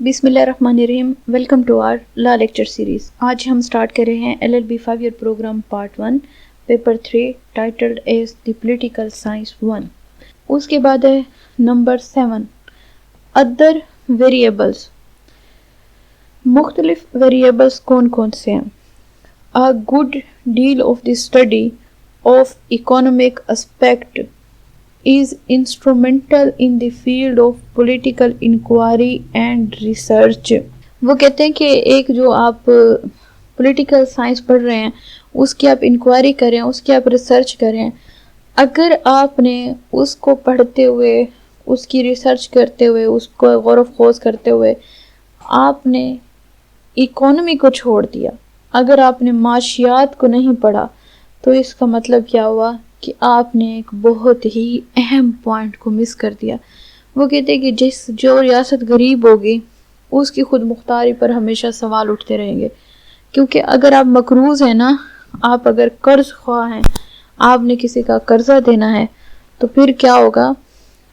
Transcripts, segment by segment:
بسم اللہ الرحمن الرحیم. Welcome to our law lecture series. آج ہم سٹارٹ کر رہے ہیں LLB 5 year program part 1 paper 3 titled as the political science 1. اس کے بعد ہے نمبر 7 ادر ویریبلس. مختلف ویریبلس کون کون سے ہیں؟ A good deal of the study of economic aspect is instrumental in the field of political inquiry and research. وہ کہتے ہیں کہ ایک جو آپ پولیٹیکل سائنس پڑھ رہے ہیں اس کی آپ انکوائری کریں، اس کی آپ ریسرچ کریں، اگر آپ نے اس کو پڑھتے ہوئے، اس کی ریسرچ کرتے ہوئے، اس کو غور و خوض کرتے ہوئے آپ نے اکانومی کو چھوڑ دیا، اگر آپ نے معاشیات کو نہیں پڑھا، تو اس کا مطلب کیا ہوا کہ آپ نے ایک بہت ہی اہم پوائنٹ کو مس کر دیا. وہ کہتے ہیں کہ جو ریاست غریب ہوگی اس کی خود مختاری پر ہمیشہ سوال اٹھتے رہیں گے، کیونکہ اگر آپ مقروض ہیں نا، آپ اگر قرض خواہ ہیں، آپ نے کسی کا قرضہ دینا ہے، تو پھر کیا ہوگا؟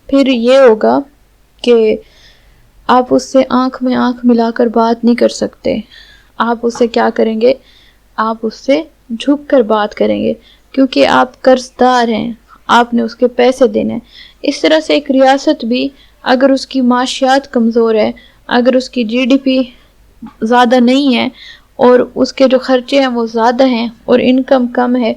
پھر یہ ہوگا کہ آپ اس سے آنکھ میں آنکھ ملا کر بات نہیں کر سکتے. آپ اس سے کیا کریں گے؟ آپ اس سے جھک کر بات کریں گے، کیونکہ آپ قرض دار ہیں، آپ نے اس کے پیسے دینے ہیں. اس طرح سے ایک ریاست بھی اگر اس کی معاشیات کمزور ہے، اگر اس کی GDP زیادہ نہیں ہے اور اس کے جو خرچے ہیں وہ زیادہ ہیں اور انکم کم ہے،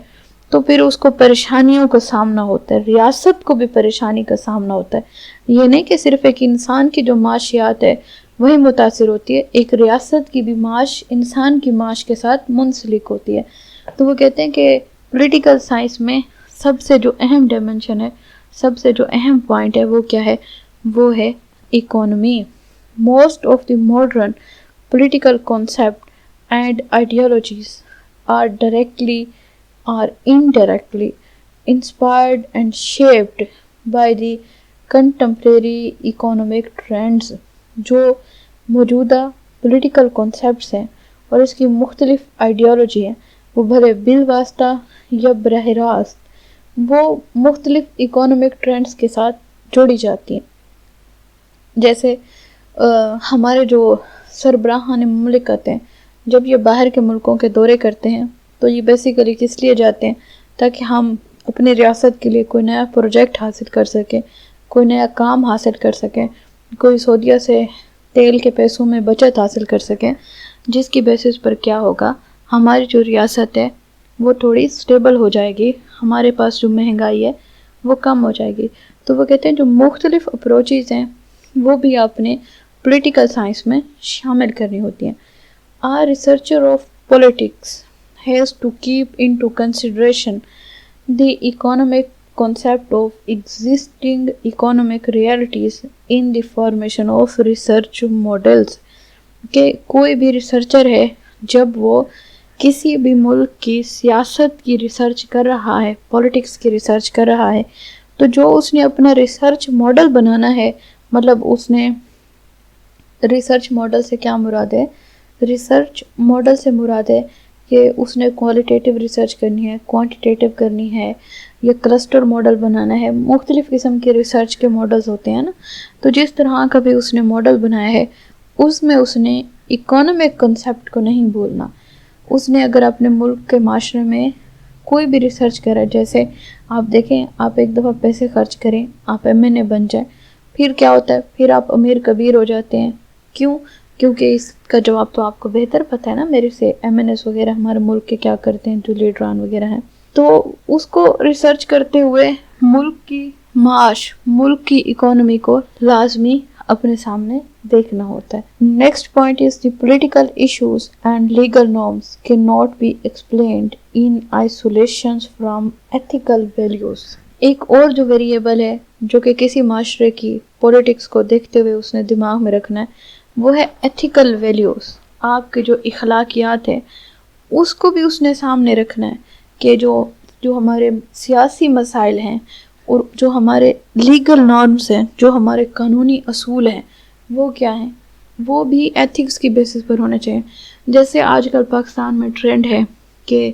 تو پھر اس کو پریشانیوں کا سامنا ہوتا ہے، ریاست کو بھی پریشانی کا سامنا ہوتا ہے. یہ نہیں کہ صرف ایک انسان کی جو معاشیات ہے وہی متاثر ہوتی ہے، ایک ریاست کی بھی معاش انسان کی معاش کے ساتھ منسلک ہوتی ہے. تو وہ کہتے ہیں کہ پولیٹیکل سائنس میں سب سے جو اہم ڈائمنشن ہے، سب سے جو اہم پوائنٹ ہے وہ کیا ہے؟ وہ ہے economy. Most of the modern political concept and ideologies are directly or indirectly inspired and shaped by the contemporary economic trends. جو موجودہ پولیٹیکل concepts ہیں اور اس کی مختلف آئیڈیالوجی ہیں، وہ بھلے بالواسطہ یا براہ راست وہ مختلف اکانومک ٹرینڈز کے ساتھ جوڑی جاتی ہیں. جیسے ہمارے جو سربراہان مملکت ہیں، جب یہ باہر کے ملکوں کے دورے کرتے ہیں تو یہ بیسیکلی کس لیے جاتے ہیں؟ تاکہ ہم اپنے ریاست کے لیے کوئی نیا پروجیکٹ حاصل کر سکیں، کوئی نیا کام حاصل کر سکیں، کوئی سعودیہ سے تیل کے پیسوں میں بچت حاصل کر سکیں، جس کی بیسس پر کیا ہوگا؟ ہماری جو ریاست ہے وہ تھوڑی سٹیبل ہو جائے گی، ہمارے پاس جو مہنگائی ہے وہ کم ہو جائے گی. تو وہ کہتے ہیں جو مختلف اپروچز ہیں وہ بھی آپ نے پولیٹیکل سائنس میں شامل کرنی ہوتی ہیں. A researcher of politics has to keep into consideration the economic concept of existing economic realities in the formation of research models. کہ کوئی بھی ریسرچر ہے جب وہ کسی بھی ملک کی سیاست کی ریسرچ کر رہا ہے، پولیٹکس کی ریسرچ کر رہا ہے، تو جو اس نے اپنا ریسرچ ماڈل بنانا ہے، مطلب اس نے ریسرچ ماڈل سے کیا مراد ہے؟ ریسرچ ماڈل سے مراد ہے کہ اس نے کوالٹیٹیو ریسرچ کرنی ہے، کوانٹیٹیو کرنی ہے، یا کلسٹر ماڈل بنانا ہے. مختلف قسم کے ریسرچ کے ماڈلز ہوتے ہیں نا. تو جس طرح کا بھی اس نے ماڈل بنایا ہے اس میں اس نے اکانومک کنسیپٹ کو نہیں بولنا. اس نے اگر اپنے ملک کے معاشرے میں کوئی بھی ریسرچ کرا، جیسے آپ دیکھیں، آپ ایک دفعہ پیسے خرچ کریں، آپ MNA بن جائیں، پھر کیا ہوتا ہے؟ پھر آپ امیر کبیر ہو جاتے ہیں. کیوں؟ کیونکہ اس کا جواب تو آپ کو بہتر پتہ ہے نا میرے سے، MNS وغیرہ ہمارے ملک کے کیا کرتے ہیں، جو لیڈران وغیرہ ہیں. تو اس کو ریسرچ کرتے ہوئے ملک کی معاش، ملک کی اکانومی کو لازمی اپنے سامنے دیکھنا ہوتا ہے. Next point is the political issues and legal norms can not be explained in isolation from ethical values. ایک اور جو ویریبل ہے جو کہ کسی معاشرے کی پولیٹکس کو دیکھتے ہوئے اس نے دماغ میں رکھنا ہے، وہ ہے ایتھیکل ویلیوز. آپ کے جو اخلاقیات ہیں اس کو بھی اس نے سامنے رکھنا ہے کہ جو ہمارے سیاسی مسائل ہیں اور جو ہمارے لیگل نارمز ہیں، جو ہمارے قانونی اصول ہیں، وہ کیا ہیں؟ وہ بھی ایتھکس کی بیسس پر ہونے چاہیے. جیسے آج کل پاکستان میں ٹرینڈ ہے کہ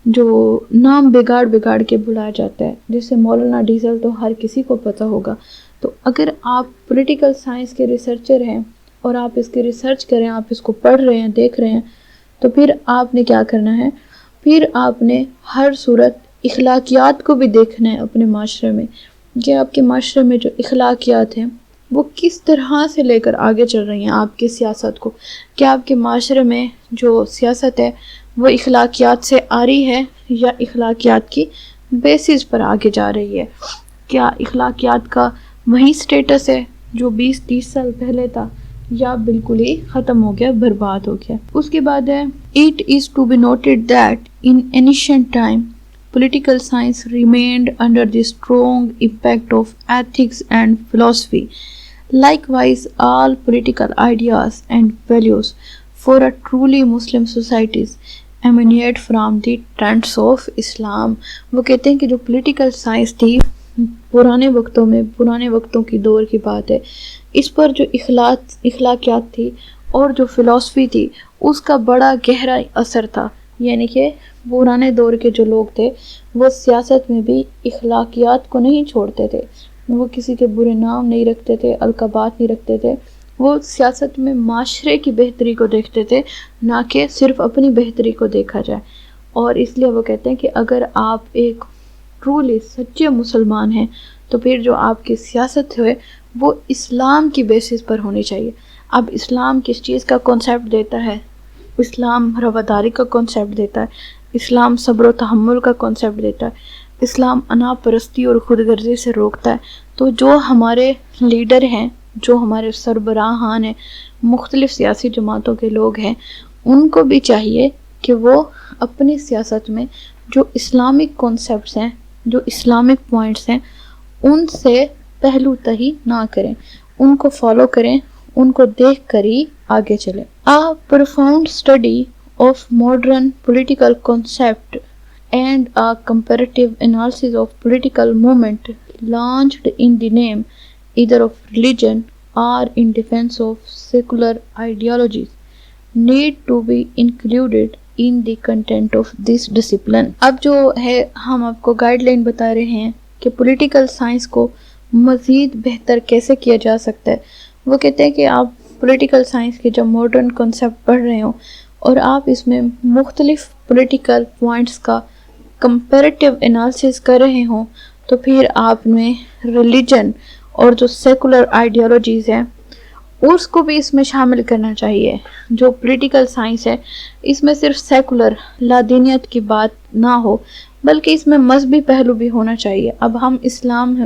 جو نام بگاڑ کے بلایا جاتا ہے، جیسے مولانا ڈیزل تو ہر کسی کو پتہ ہوگا. تو اگر آپ پولیٹیکل سائنس کے ریسرچر ہیں اور آپ اس کے ریسرچ کریں, آپ اس کو پڑھ رہے ہیں, دیکھ رہے ہیں, تو پھر آپ نے کیا کرنا ہے, پھر آپ نے ہر صورت اخلاقیات کو بھی دیکھنا ہے اپنے معاشرے میں, کہ آپ کے معاشرے میں جو اخلاقیات ہیں وہ کس طرح سے لے کر آگے چل رہی ہیں آپ کی سیاست کو. کیا آپ کے معاشرے میں جو سیاست ہے وہ اخلاقیات سے آ رہی ہے یا اخلاقیات کی بیسس پر آگے جا رہی ہے. کیا اخلاقیات کا وہی سٹیٹس ہے جو 20-30 سال پہلے تھا, یا بالکل ہی ختم ہو گیا, برباد ہو گیا. اس کے بعد ہے It is to be noted that in ancient time political science remained under the strong impact of ethics and philosophy. Likewise, all political ideas and values for a truly Muslim societies emanate from the trends of Islam. وہ کہتے ہیں کہ جو political science تھی پرانے وقتوں میں, پرانے وقتوں کی دور کی بات ہے, اس پر جو اخلاقیات تھی اور جو فلسفی تھی اس کا بڑا گہرا اثر تھا. یعنی کہ پرانے دور کے جو لوگ تھے وہ سیاست میں بھی اخلاقیات کو نہیں چھوڑتے تھے, وہ کسی کے برے نام نہیں رکھتے تھے, القابات نہیں رکھتے تھے, وہ سیاست میں معاشرے کی بہتری کو دیکھتے تھے, نہ کہ صرف اپنی بہتری کو دیکھا جائے. اور اس لیے وہ کہتے ہیں کہ اگر آپ ایک ٹرولی سچے مسلمان ہیں تو پھر جو آپ کی سیاست ہے وہ اسلام کی بیسس پر ہونی چاہیے. اب اسلام کس چیز کا کانسیپٹ دیتا ہے؟ اسلام رواداری کا کانسیپٹ دیتا ہے, اسلام صبر و تحمل کا کانسیپٹ دیتا ہے, اسلام انا پرستی اور خود غرضی سے روکتا ہے. تو جو ہمارے لیڈر ہیں, جو ہمارے سربراہان ہیں, مختلف سیاسی جماعتوں کے لوگ ہیں, ان کو بھی چاہیے کہ وہ اپنی سیاست میں جو اسلامک کانسیپٹس ہیں, جو اسلامک پوائنٹس ہیں, ان سے پہلو تہی نہ کریں, ان کو فالو کریں, ان کو دیکھ کر ہی آگے چلیں. A profound study of modern political concept and a comparative analysis of political movement launched in the name either of religion or in defense of secular ideologies need to be included in the content of this discipline. اب جو ہے ہم آپ کو guide line بتا رہے ہیں کہ پولیٹیکل سائنس کو مزید بہتر کیسے کیا جا سکتا ہے. وہ کہتے ہیں کہ آپ پولیٹیکل سائنس کے جب ماڈرن کنسیپٹ پڑھ رہے ہوں اور آپ اس میں مختلف پولیٹیکل پوائنٹس کا کمپیریٹیو انالیسس کر رہے ہوں, تو پھر آپ نے ریلیجن اور جو سیکولر آئیڈیالوجیز ہیں اس کو بھی اس میں شامل کرنا چاہیے. جو پولیٹیکل سائنس ہے اس میں صرف سیکولر لادینیت کی بات نہ ہو بلکہ اس میں مذہبی پہلو بھی ہونا چاہیے. اب ہم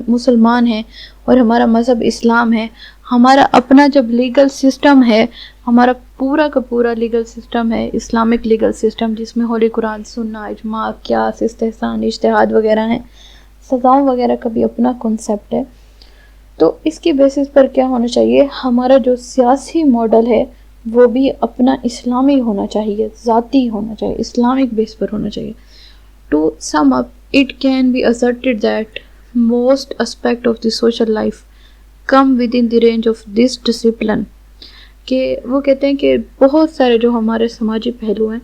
مسلمان ہیں اور ہمارا مذہب اسلام ہے, ہمارا اپنا جب لیگل سسٹم ہے, ہمارا پورا کا پورا لیگل سسٹم ہے اسلامک لیگل سسٹم, جس میں ہولی قرآن, سنہ, اجماع, قیاس, استحسان, اجتہاد وغیرہ ہیں, سزاؤں وغیرہ کا بھی اپنا کنسیپٹ ہے. تو اس کی بیسس پر کیا ہونا چاہیے, ہمارا جو سیاسی ماڈل ہے وہ بھی اپنا اسلامی ہونا چاہیے, ذاتی ہونا چاہیے, اسلامک بیس پر ہونا چاہیے. To sum up, it can be asserted that most aspects of the social life come within the range of this discipline. کہ وہ کہتے ہیں کہ بہت سارے جو ہمارے سماجی پہلو ہیں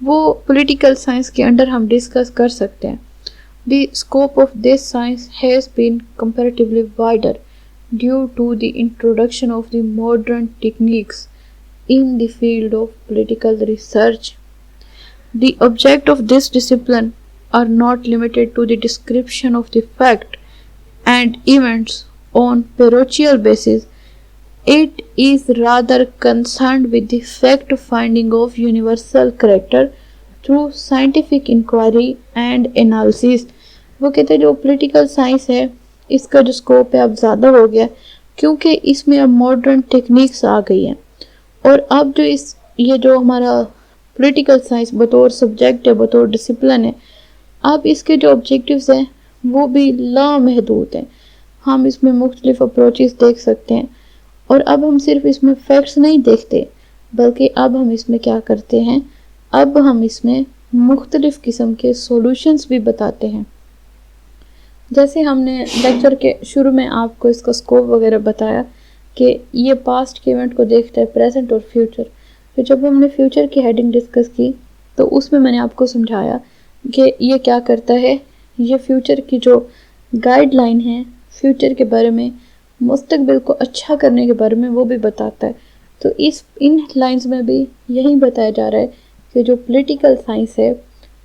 وہ پولیٹیکل سائنس کے انڈر ہم ڈسکس کر سکتے ہیں. The scope of this science has been comparatively wider due to the introduction of the modern techniques in the field of political research. The object of this discipline are not limited to the description of the fact and events on parochial basis. It is rather concerned with the fact-finding of universal character through scientific inquiry and analysis. وہ کہتے ہیں جو political science ہے اس کا جو scope ہے اب زیادہ ہو گیا کیونکہ اس میں اب ماڈرن ٹیکنیکس آ گئی ہیں, اور اب جو یہ جو ہمارا پولیٹیکل سائنس بطور سبجیکٹ ہے, بطور ڈسپلن ہے, اب اس کے جو آبجیکٹیوز ہیں وہ بھی لامحدود ہیں. ہم اس میں مختلف اپروچز دیکھ سکتے ہیں, اور اب ہم صرف اس میں فیکٹس نہیں دیکھتے بلکہ اب ہم اس میں کیا کرتے ہیں, اب ہم اس میں مختلف قسم کے سولوشنز بھی بتاتے ہیں. جیسے ہم نے لیکچر کے شروع میں آپ کو اس کا اسکوپ وغیرہ بتایا کہ یہ پاسٹ کے ایونٹ کو دیکھتا ہے, پریزنٹ اور فیوچر. تو جب ہم نے فیوچر کی ہیڈنگ ڈسکس کی تو اس میں نے آپ کو سمجھایا کہ یہ کیا کرتا ہے, یہ فیوچر کی جو گائیڈ لائن ہے فیوچر کے بارے میں, مستقبل کو اچھا کرنے کے بارے میں وہ بھی بتاتا ہے. تو ان لائنز میں بھی یہی بتایا جا رہا ہے کہ جو پولیٹیکل سائنس ہے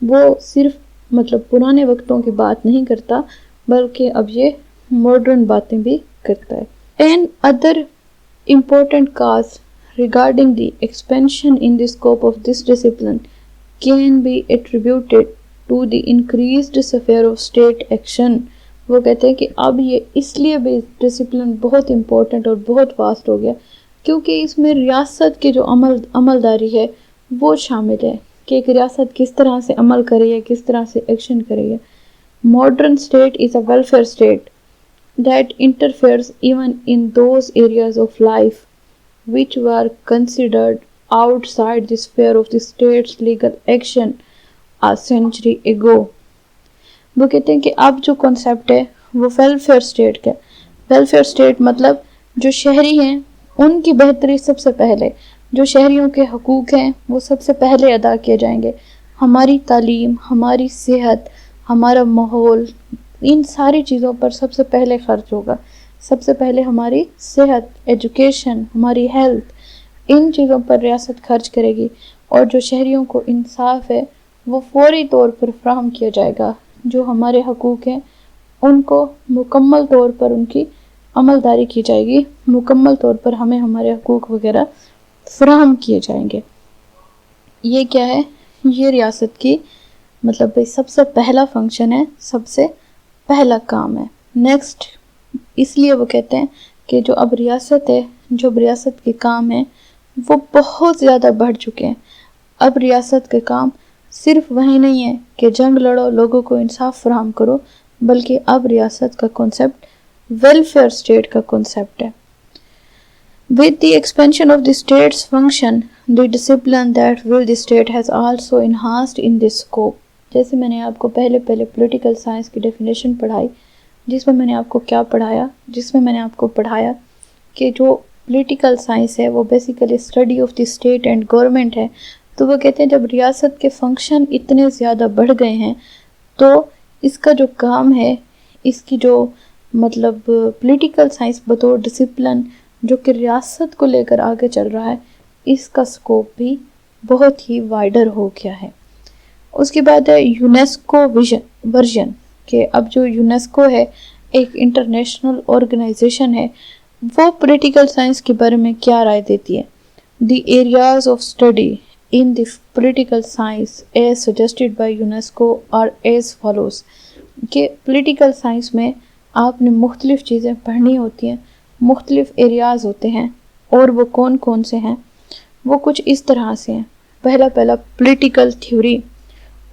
وہ صرف پرانے وقتوں کی بات نہیں کرتا بلکہ اب یہ ماڈرن باتیں بھی کرتا ہے. And other important cause regarding the expansion in the scope of this discipline can be attributed to the increased sphere of state action. وہ کہتے ہیں کہ اب یہ اس لیے بھی ڈسپلن بہت امپورٹنٹ اور بہت واسٹ ہو گیا کیونکہ اس میں ریاست کی جو عملداری ہے وہ شامل ہے کہ ایک ریاست کس طرح سے عمل کرے ہے، کس طرح سے ایکشن کرے ہے. Modern state is a welfare state that interferes even in those areas of life which were considered outside the sphere of the state's legal action a century ago. وہ کہتے ہیں کہ اب جو کنسیپٹ ہے وہ ویلفیئر اسٹیٹ کا. Welfare state مطلب جو شہری ہیں ان کی بہتری سب سے پہلے، جو شہریوں کے حقوق ہیں وہ سب سے پہلے ادا کیے جائیں گے. ہماری تعلیم، ہماری صحت، ہمارا ماحول، ان ساری چیزوں پر سب سے پہلے خرچ ہوگا. سب سے پہلے ہماری صحت، ایجوکیشن، ہماری ہیلتھ، ان چیزوں پر ریاست خرچ کرے گی اور جو شہریوں کو انصاف ہے وہ فوری طور پر فراہم کیا جائے گا. جو ہمارے حقوق ہیں ان کو مکمل طور پر ان کی عملداری کی جائے گی، مکمل طور پر ہمیں ہمارے حقوق وغیرہ فراہم کیے جائیں گے. یہ کیا ہے؟ یہ ریاست کی سب سے پہلا فنکشن ہے، سب سے پہلا کام ہے. نیکسٹ اس لیے وہ کہتے ہیں کہ جو اب ریاست ہے، جو ریاست کے کام ہیں وہ بہت زیادہ بڑھ چکے ہیں. اب ریاست کے کام صرف وہی نہیں ہے کہ جنگ لڑو، لوگوں کو انصاف فراہم کرو، بلکہ اب ریاست کا کنسیپٹ ویلفیئر اسٹیٹ کا کنسیپٹ ہے. With the expansion of the state's function, the discipline that will the state has also enhanced in this scope. جیسے میں نے آپ کو پہلے پولیٹیکل سائنس کی ڈیفینیشن پڑھائی، جس میں میں نے آپ کو کیا پڑھایا؟ جس میں میں نے آپ کو پڑھایا کہ جو پولیٹیکل سائنس ہے وہ basically study of the state and government ہے. تو وہ کہتے ہیں جب ریاست کے فنکشن اتنے زیادہ بڑھ گئے ہیں تو اس کا جو کام ہے، اس کی جو پولیٹیکل سائنس بطور ڈسپلن جو کہ ریاست کو لے کر آگے چل رہا ہے، اس کا سکوپ بھی بہت ہی وائڈر ہو گیا ہے. اس کے بعد ہے یونیسکو ورژن، کہ اب جو یونیسکو ہے ایک انٹرنیشنل آرگنائزیشن ہے، وہ پولیٹیکل سائنس کے بارے میں کیا رائے دیتی ہے. The areas of study in the political science as suggested by UNESCO are as follows. کہ پولیٹیکل سائنس میں آپ نے مختلف چیزیں پڑھنی ہوتی ہیں، مختلف ایریاز ہوتے ہیں، اور وہ کون کون سے ہیں؟ وہ کچھ اس طرح سے ہیں. پہلا پولیٹیکل تھیوری.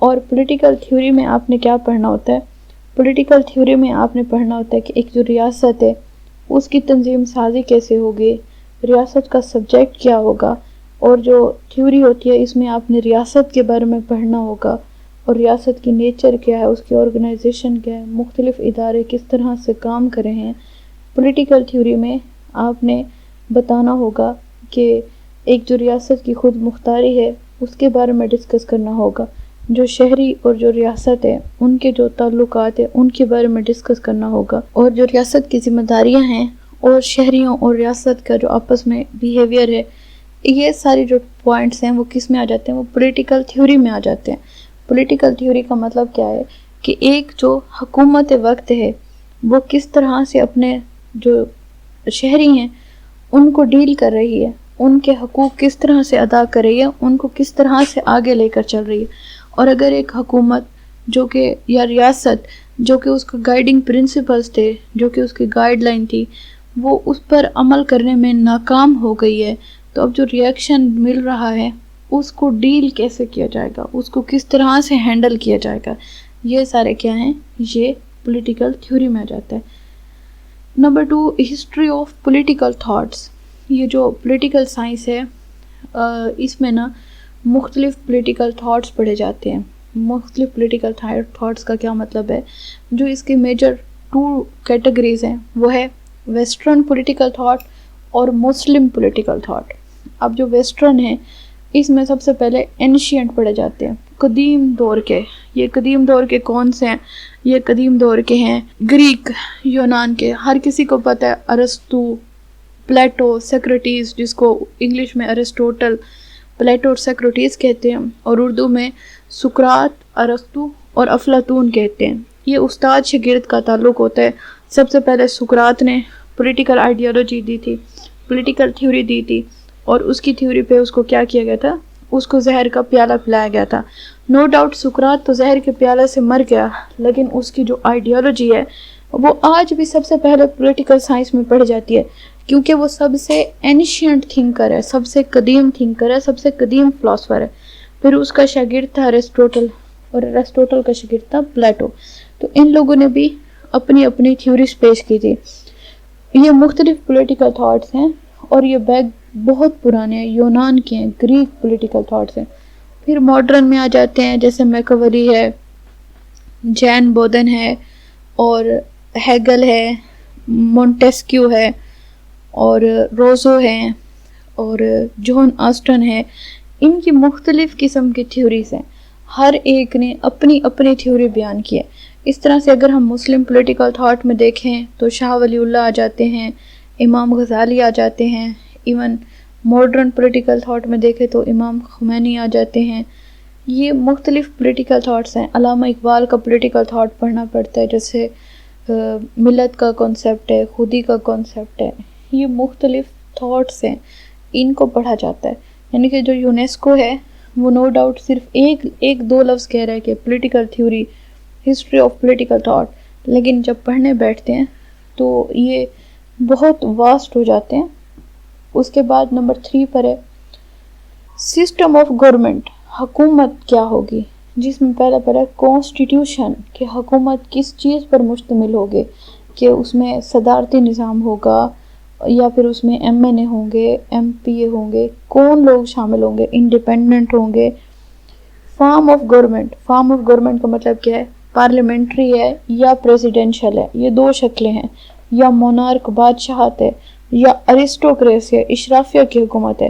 اور پولیٹیکل تھیوری میں آپ نے کیا پڑھنا ہوتا ہے؟ پولیٹیکل تھیوری میں آپ نے پڑھنا ہوتا ہے کہ ایک جو ریاست ہے اس کی تنظیم سازی کیسے ہوگی، ریاست کا سبجیکٹ کیا ہوگا، اور جو تھیوری ہوتی ہے اس میں آپ نے ریاست کے بارے میں پڑھنا ہوگا، اور ریاست کی نیچر کیا ہے، اس کی آرگنائزیشن کیا ہے، مختلف ادارے کس طرح سے کام کر رہے ہیں. پولیٹیکل تھیوری میں آپ نے بتانا ہوگا کہ ایک جو ریاست کی خود مختاری ہے اس کے بارے میں ڈسکس کرنا ہوگا، جو شہری اور جو ریاست ہے ان کے جو تعلقات ہیں ان کے بارے میں ڈسکس کرنا ہوگا، اور جو ریاست کی ذمہ داریاں ہیں اور شہریوں اور ریاست کا جو آپس میں بیہیویئر ہے، یہ ساری جو پوائنٹس ہیں وہ کس میں آ جاتے ہیں؟ وہ پولیٹیکل تھیوری میں آ جاتے ہیں. پولیٹیکل تھیوری کا مطلب کیا ہے کہ ایک جو حکومت وقت ہے وہ کس طرح سے اپنے جو شہری ہیں ان کو ڈیل کر رہی ہے، ان کے حقوق کس طرح سے ادا کر رہی ہے، ان کو کس طرح سے آگے لے کر چل رہی ہے. اور اگر ایک حکومت جو کہ یا ریاست جو کہ اس کا گائیڈنگ پرنسپلز تھے، جو کہ اس کی گائیڈ لائن تھی، وہ اس پر عمل کرنے میں ناکام ہو گئی ہے، تو اب جو ریئیکشن مل رہا ہے اس کو ڈیل کیسے کیا جائے گا، اس کو کس طرح سے ہینڈل کیا جائے گا، یہ سارے کیا ہیں؟ یہ پولیٹیکل تھیوری میں آ جاتا ہے. Number 2، history of political thoughts. یہ جو پولیٹیکل سائنس ہے اس میں مختلف پولیٹیکل تھاٹس پڑھے جاتے ہیں. مختلف پولیٹیکل تھاٹس کا کیا مطلب ہے؟ جو اس کے میجر 2 کیٹیگریز ہیں وہ ہے ویسٹرن پولیٹیکل تھاٹ اور مسلم پولیٹیکل تھاٹ. اب جو ویسٹرن ہے اس میں سب سے پہلے اینشینٹ پڑھے جاتے ہیں، قدیم دور کے. یہ قدیم دور کے کون سے ہیں؟ یہ قدیم دور کے ہیں گریک، یونان کے. ہر کسی کو پتہ ہے ارسطو، پلیٹو، سکریٹیز جس کو انگلش میں ارسطوٹل، پلیٹو اور سکریٹیز کہتے ہیں، اور اردو میں سقراط، ارسطو اور افلاطون کہتے ہیں۔ یہ استاد شاگرد کا تعلق ہوتا ہے۔ سب سے پہلے سقراط نے پولیٹیکل آئیڈیالوجی دی تھی، پولیٹیکل تھیوری دی تھی، اور اس کی تھیوری پہ اس کو کیا کیا گیا تھا، اس کو زہر کا پیالہ پلایا گیا تھا۔ نو ڈاؤٹ سقراط تو زہر کے پیالے سے مر گیا، لیکن اس کی جو آئیڈیالوجی ہے وہ آج بھی سب سے پہلے پولیٹیکل سائنس میں پڑھی جاتی ہے، کیونکہ وہ سب سے اینشینٹ تھنکر ہے، سب سے قدیم تھنکر ہے، سب سے قدیم فلاسفر ہے۔ پھر اس کا شاگرد تھا ارسطوٹل، اور ارسطوٹل کا شاگرد تھا پلیٹو۔ تو ان لوگوں نے بھی اپنی اپنی تھیوریز پیش کی تھی۔ یہ مختلف پولیٹیکل تھاٹس ہیں، اور یہ بہت پرانے ہیں، یونان کے ہیں، گریک پولیٹیکل تھاٹس ہیں۔ پھر ماڈرن میں آ جاتے ہیں، جیسے میکاولی ہے، جین بودن ہے، اور ہیگل ہے، مونٹیسکیو ہے، اور روزو ہے، اور جون آسٹن ہے۔ ان کی مختلف قسم کی تھیوریز ہیں، ہر ایک نے اپنی اپنی تھیوری بیان کی ہے۔ اس طرح سے اگر ہم مسلم پولیٹیکل تھاٹ میں دیکھیں تو شاہ ولی اللہ آ جاتے ہیں، امام غزالی آ جاتے ہیں، ایون ماڈرن پولیٹیکل تھاٹ میں دیکھیں تو امام خمینی آ جاتے ہیں۔ یہ مختلف پولیٹیکل تھاٹس ہیں۔ علامہ اقبال کا پولیٹیکل تھاٹ پڑھنا پڑتا ہے، جیسے ملت کا کانسیپٹ ہے، خودی کا کانسیپٹ ہے۔ یہ مختلف تھاٹس ہیں، ان کو پڑھا جاتا ہے۔ یعنی کہ جو یونیسکو ہے وہ نو ڈاؤٹ صرف ایک دو لفظ کہہ رہا ہے کہ political theory, history of political thought, لیکن جب پڑھنے بیٹھتے ہیں تو یہ بہت واسٹ ہو جاتے ہیں۔ اس کے بعد نمبر 3 پر ہے سسٹم آف گورنمنٹ، حکومت کیا ہوگی، جس میں پہلا ہے کانسٹیٹیوشن، کہ حکومت کس چیز پر مشتمل ہوگی، کہ اس میں صدارتی نظام ہوگا یا پھر اس میں ایم این اے ہوں گے، ایم پی اے ہوں گے، کون لوگ شامل ہوں گے، انڈیپینڈنٹ ہوں گے۔ Form of government, form of government کا مطلب کیا ہے، پارلیمنٹری ہے یا پریزیڈینشل ہے، یہ دو شکلیں ہیں، یا مونارک بادشاہت ہے، یا ارسٹوکریسی ہے، اشرافیہ کی حکومت ہے۔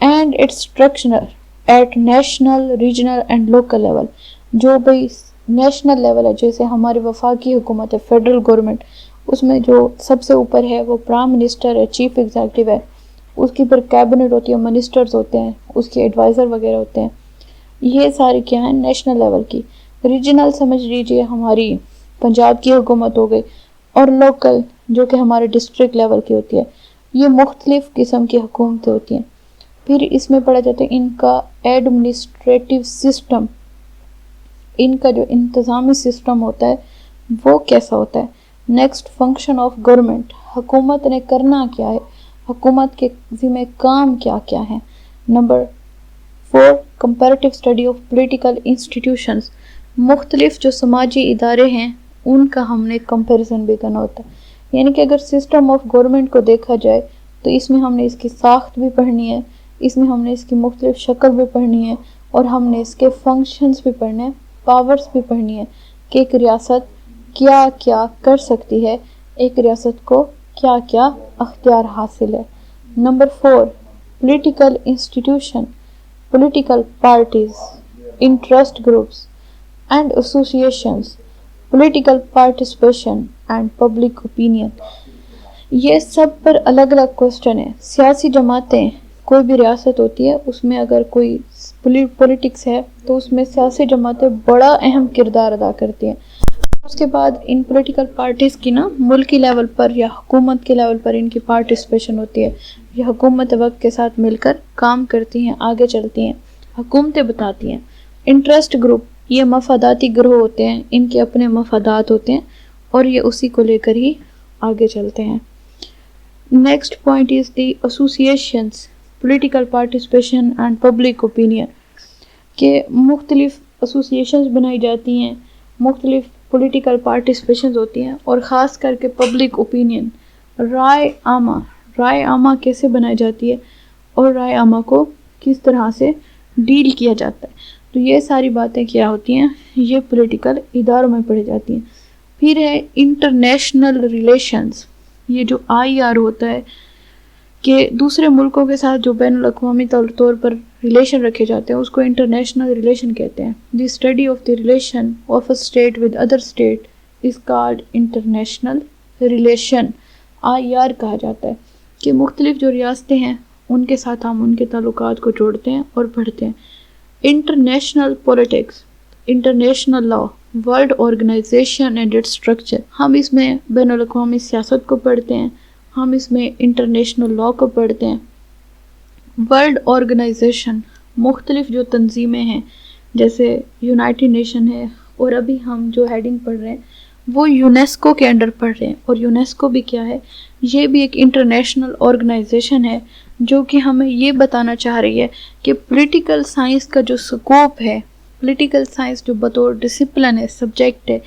And its structure at national, regional and local level, جو بھئی نیشنل لیول ہے، جیسے ہماری وفاقی حکومت ہے، فیڈرل گورنمنٹ، اس میں جو سب سے اوپر ہے وہ پرائم منسٹر ہے، چیف ایگزیکٹو ہے، اس کی پھر کیبنٹ ہوتی ہے، منسٹرز ہوتے ہیں، اس کے ایڈوائزر وغیرہ ہوتے ہیں۔ یہ ساری کیا ہیں، نیشنل لیول کی۔ ریجنل سمجھ لیجئے ہماری پنجاب کی حکومت ہو گئی، اور لوکل جو کہ ہمارے ڈسٹرکٹ لیول کی ہوتی ہے۔ یہ مختلف قسم کی حکومتیں ہوتی ہیں۔ پھر اس میں پڑھا جاتا ہے ان کا ایڈمنسٹریٹو سسٹم، ان کا جو انتظامی سسٹم ہوتا ہے وہ کیسا ہوتا ہے۔ نیکسٹ فنکشن آف گورنمنٹ، حکومت نے کرنا کیا ہے، حکومت کے ذمہ کام کیا کیا ہیں۔ Number 4 comparative study of political institutions, مختلف جو سماجی ادارے ہیں ان کا ہم نے کمپیریزن بھی کرنا ہوتا ہے۔ یعنی کہ اگر سسٹم آف گورنمنٹ کو دیکھا جائے تو اس میں ہم نے اس کی ساخت بھی پڑھنی ہے، اس میں ہم نے اس کی مختلف شکل بھی پڑھنی ہے، اور ہم نے اس کے فنکشنز بھی پڑھنے ہیں، پاورز بھی پڑھنی ہے، کہ ایک ریاست کیا کیا کر سکتی ہے، ایک ریاست کو کیا کیا اختیار حاصل ہے۔ Number 4 political institution, political parties, interest groups and associations, political participation and public opinion. یہ سب پر الگ الگ کوسچن ہے۔ سیاسی جماعتیں، کوئی بھی ریاست ہوتی ہے اس میں اگر کوئی پولیٹکس ہے تو اس میں سیاسی جماعتیں بڑا اہم کردار ادا کرتی ہیں۔ اس کے بعد ان پولیٹیکل پارٹیز کی ملکی لیول پر یا حکومت کے لیول پر ان کی پارٹیسپیشن ہوتی ہے، یہ حکومت وقت کے ساتھ مل کر کام کرتی ہیں، آگے چلتی ہیں، حکومتیں بتاتی ہیں۔ انٹرسٹ گروپ، یہ مفاداتی گروہ ہوتے ہیں، ان کے اپنے مفادات ہوتے ہیں اور یہ اسی کو لے کر ہی آگے چلتے ہیں۔ Next point is the associations, political participation and public opinion, کہ مختلف ایسوسیشنز بنائی جاتی ہیں، مختلف پولیٹیکل پارٹیسپیشنز ہوتی ہیں، اور خاص کر کے پبلک اوپینین، رائے عامہ کیسے بنائی جاتی ہے اور رائے عامہ کو کس طرح سے ڈیل کیا جاتا ہے۔ تو یہ ساری باتیں کیا ہوتی ہیں، یہ پولیٹیکل اداروں میں پڑھی جاتی ہیں۔ پھر ہے انٹرنیشنل ریلیشنز، یہ جو IR ہوتا ہے کہ دوسرے ملکوں کے ساتھ جو بین الاقوامی طور پر ریلیشن رکھے جاتے ہیں اس کو انٹرنیشنل ریلیشن کہتے ہیں۔ The study of the relation of a state with other state is called international relation, IR کہا جاتا ہے، کہ مختلف جو ریاستیں ہیں ان کے ساتھ ہم ان کے تعلقات کو جوڑتے ہیں اور پڑھتے ہیں. International politics, international law, world organization and its structure. ہم اس میں بین الاقوامی سیاست کو پڑھتے ہیں، ہم اس میں انٹرنیشنل لا کو پڑھتے ہیں. ورلڈ آرگنائزیشن، مختلف جو تنظیمیں ہیں جیسے یونائٹڈ نیشن ہے، اور ابھی ہم جو ہیڈنگ پڑھ رہے ہیں وہ یونیسکو کے انڈر پڑھ رہے ہیں. اور یونیسکو بھی کیا ہے؟ یہ بھی ایک انٹرنیشنل آرگنائزیشن ہے جو کہ ہمیں یہ بتانا چاہ رہی ہے کہ پولیٹیکل سائنس کا جو سکوپ ہے، پولیٹیکل سائنس جو بطور ڈسپلن ہے، سبجیکٹ ہے،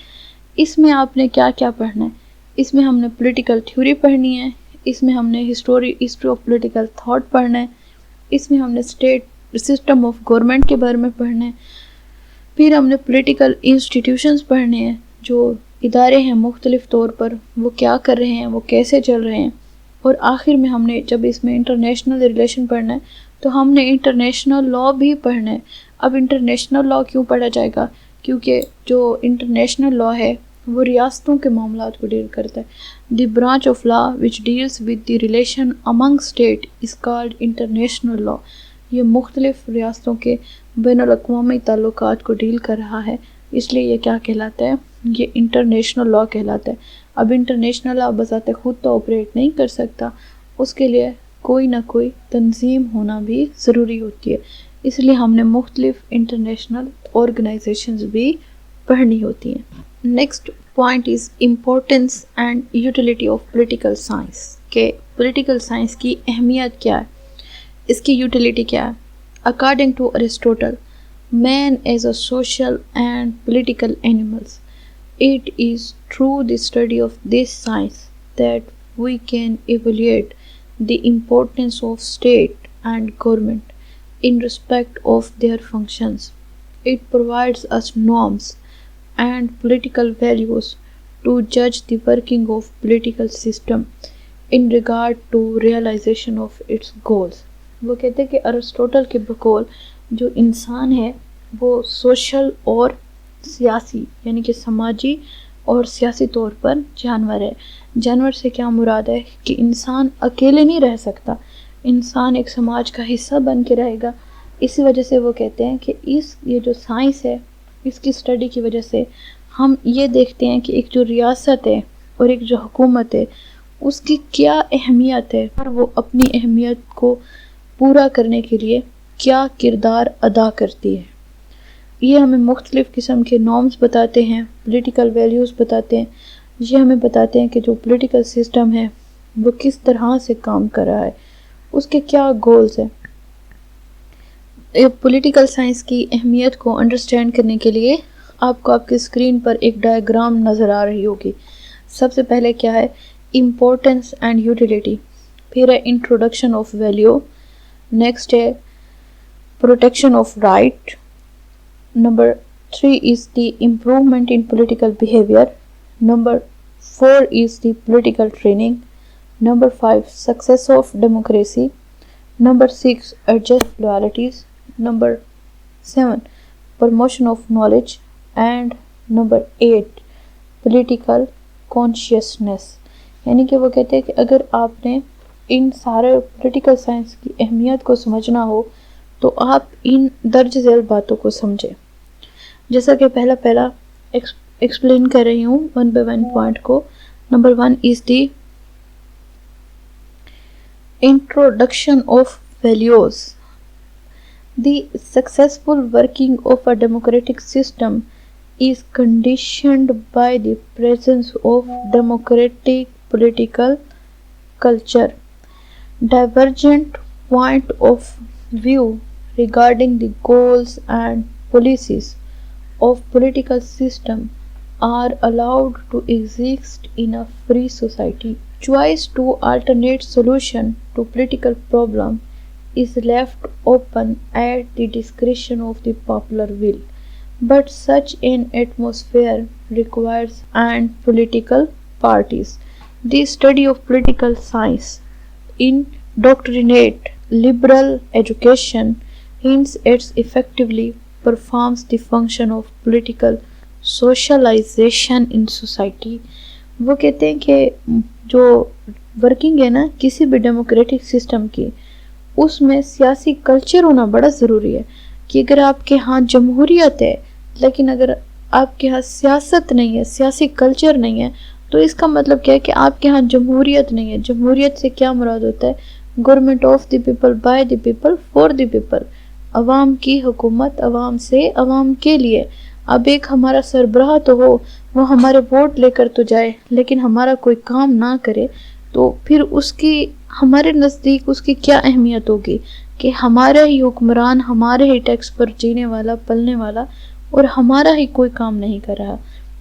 اس میں آپ نے کیا کیا پڑھنا ہے. اس میں ہم نے پولیٹیکل تھیوری پڑھنی ہے، اس میں ہم نے ہسٹری آف پولیٹیکل تھاٹ پڑھنا ہے، اس میں ہم نے اسٹیٹ سسٹم آف گورنمنٹ کے بارے میں پڑھنا ہے. پھر ہم نے پولیٹیکل انسٹیٹیوشنز پڑھنے ہیں، جو ادارے ہیں مختلف طور پر وہ کیا کر رہے ہیں، وہ کیسے چل رہے ہیں. اور آخر میں ہم نے جب اس میں انٹرنیشنل ریلیشن پڑھنا ہے تو ہم نے انٹرنیشنل لا بھی پڑھنا ہے. اب انٹرنیشنل لا کیوں پڑھا جائے گا؟ کیونکہ جو انٹرنیشنل لا ہے وہ ریاستوں کے معاملات کو ڈیل کرتا ہے. The branch of law which deals with the relation among state is called international law. یہ مختلف ریاستوں کے بین الاقوامی تعلقات کو ڈیل کر رہا ہے، اس لیے یہ کیا کہلاتا ہے؟ یہ انٹرنیشنل لا کہلاتا ہے. اب انٹرنیشنل لا بذات خود تو آپریٹ نہیں کر سکتا، اس کے لیے کوئی نہ کوئی تنظیم ہونا بھی ضروری ہوتی ہے، اس لیے ہم نے مختلف انٹرنیشنل آرگنائزیشنز بھی پڑھنی ہوتی ہیں. Next point is importance and utility of political science, کہ پولیٹیکل سائنس کی اہمیت کیا ہے، اس کی یوٹیلیٹی کیا ہے. According to Aristotle, man is a social and political animals. It is through the study of this science that we can evaluate the importance of state and government in respect of their functions. It provides us norms and political values to judge the working of political system in regard to realization of its goals. وہ کہتے ہیں کہ ارسطوٹل کے بقول جو انسان ہے وہ سوشل اور سیاسی، یعنی کہ سماجی اور سیاسی طور پر جانور ہے. جانور سے کیا مراد ہے؟ کہ انسان اکیلے نہیں رہ سکتا، انسان ایک سماج کا حصہ بن کے رہے گا. اسی وجہ سے وہ کہتے ہیں کہ یہ جو سائنس ہے اس کی اسٹڈی کی وجہ سے ہم یہ دیکھتے ہیں کہ ایک جو ریاست ہے اور ایک جو حکومت ہے اس کی کیا اہمیت ہے، اور وہ اپنی اہمیت کو پورا کرنے کے لیے کیا کردار ادا کرتی ہے. یہ ہمیں مختلف قسم کے نارمز بتاتے ہیں، پولیٹیکل ویلیوز بتاتے ہیں. یہ ہمیں بتاتے ہیں کہ جو پولیٹیکل سسٹم ہے وہ کس طرح سے کام کر رہا ہے، اس کے کیا گولز ہیں. پولیٹیکل سائنس کی اہمیت کو انڈرسٹینڈ کرنے کے لیے آپ کو آپ کے اسکرین پر ایک ڈائیگرام نظر آ رہی ہوگی. سب سے پہلے کیا ہے؟ Importance and utility. پھر ہے انٹروڈکشن آف ویلیو. نیکسٹ ہے protection of right. Number 3 is the improvement in political behavior. Number 4 is the political training. Number 5, success of democracy. Number 6, adjust loyalties. Number 7, promotion of knowledge. And number 8, political consciousness. یعنی کہ وہ کہتے ہیں کہ اگر آپ نے ان سارے پولیٹیکل سائنس کی اہمیت کو سمجھنا ہو تو آپ ان درج ذیل باتوں کو سمجھیں. جیسا کہ پہلا ایکسپلین کر رہی ہوں 1 by 1 پوائنٹ کو. Number 1 is the introduction of values. The successful working of a democratic system is conditioned by the presence of democratic political culture. Divergent point of view regarding the goals and policies of political system are allowed to exist in a free society. Choice to alternate solution to political problem is left open at the discretion of the popular will. But such an atmosphere requires and political parties. The study of political science indoctrinate liberal education, hence it effectively performs the function of political socialization in society. وہ کہتے ہیں کہ جو working ہے نا کسی بھی democratic system کی، اس میں سیاسی کلچر ہونا بڑا ضروری ہے. کہ اگر آپ کے ہاں جمہوریت ہے لیکن اگر آپ کے ہاں سیاست نہیں ہے، سیاسی کلچر نہیں ہے، تو اس کا مطلب کیا ہے کہ آپ کے ہاں جمہوریت نہیں ہے. جمہوریت سے کیا مراد ہوتا ہے؟ Government of the people, by the people, for the people. عوام کی حکومت، عوام سے، عوام کے لیے. اب ایک ہمارا سربراہ تو ہو، وہ ہمارے ووٹ لے کر تو جائے لیکن ہمارا کوئی کام نہ کرے، تو پھر اس کی ہمارے نزدیک اس کی کیا اہمیت ہوگی کہ ہمارا ہی حکمران ہمارے ہی ٹیکس پر جینے والا، پلنے والا، اور ہمارا ہی کوئی کام نہیں کر رہا.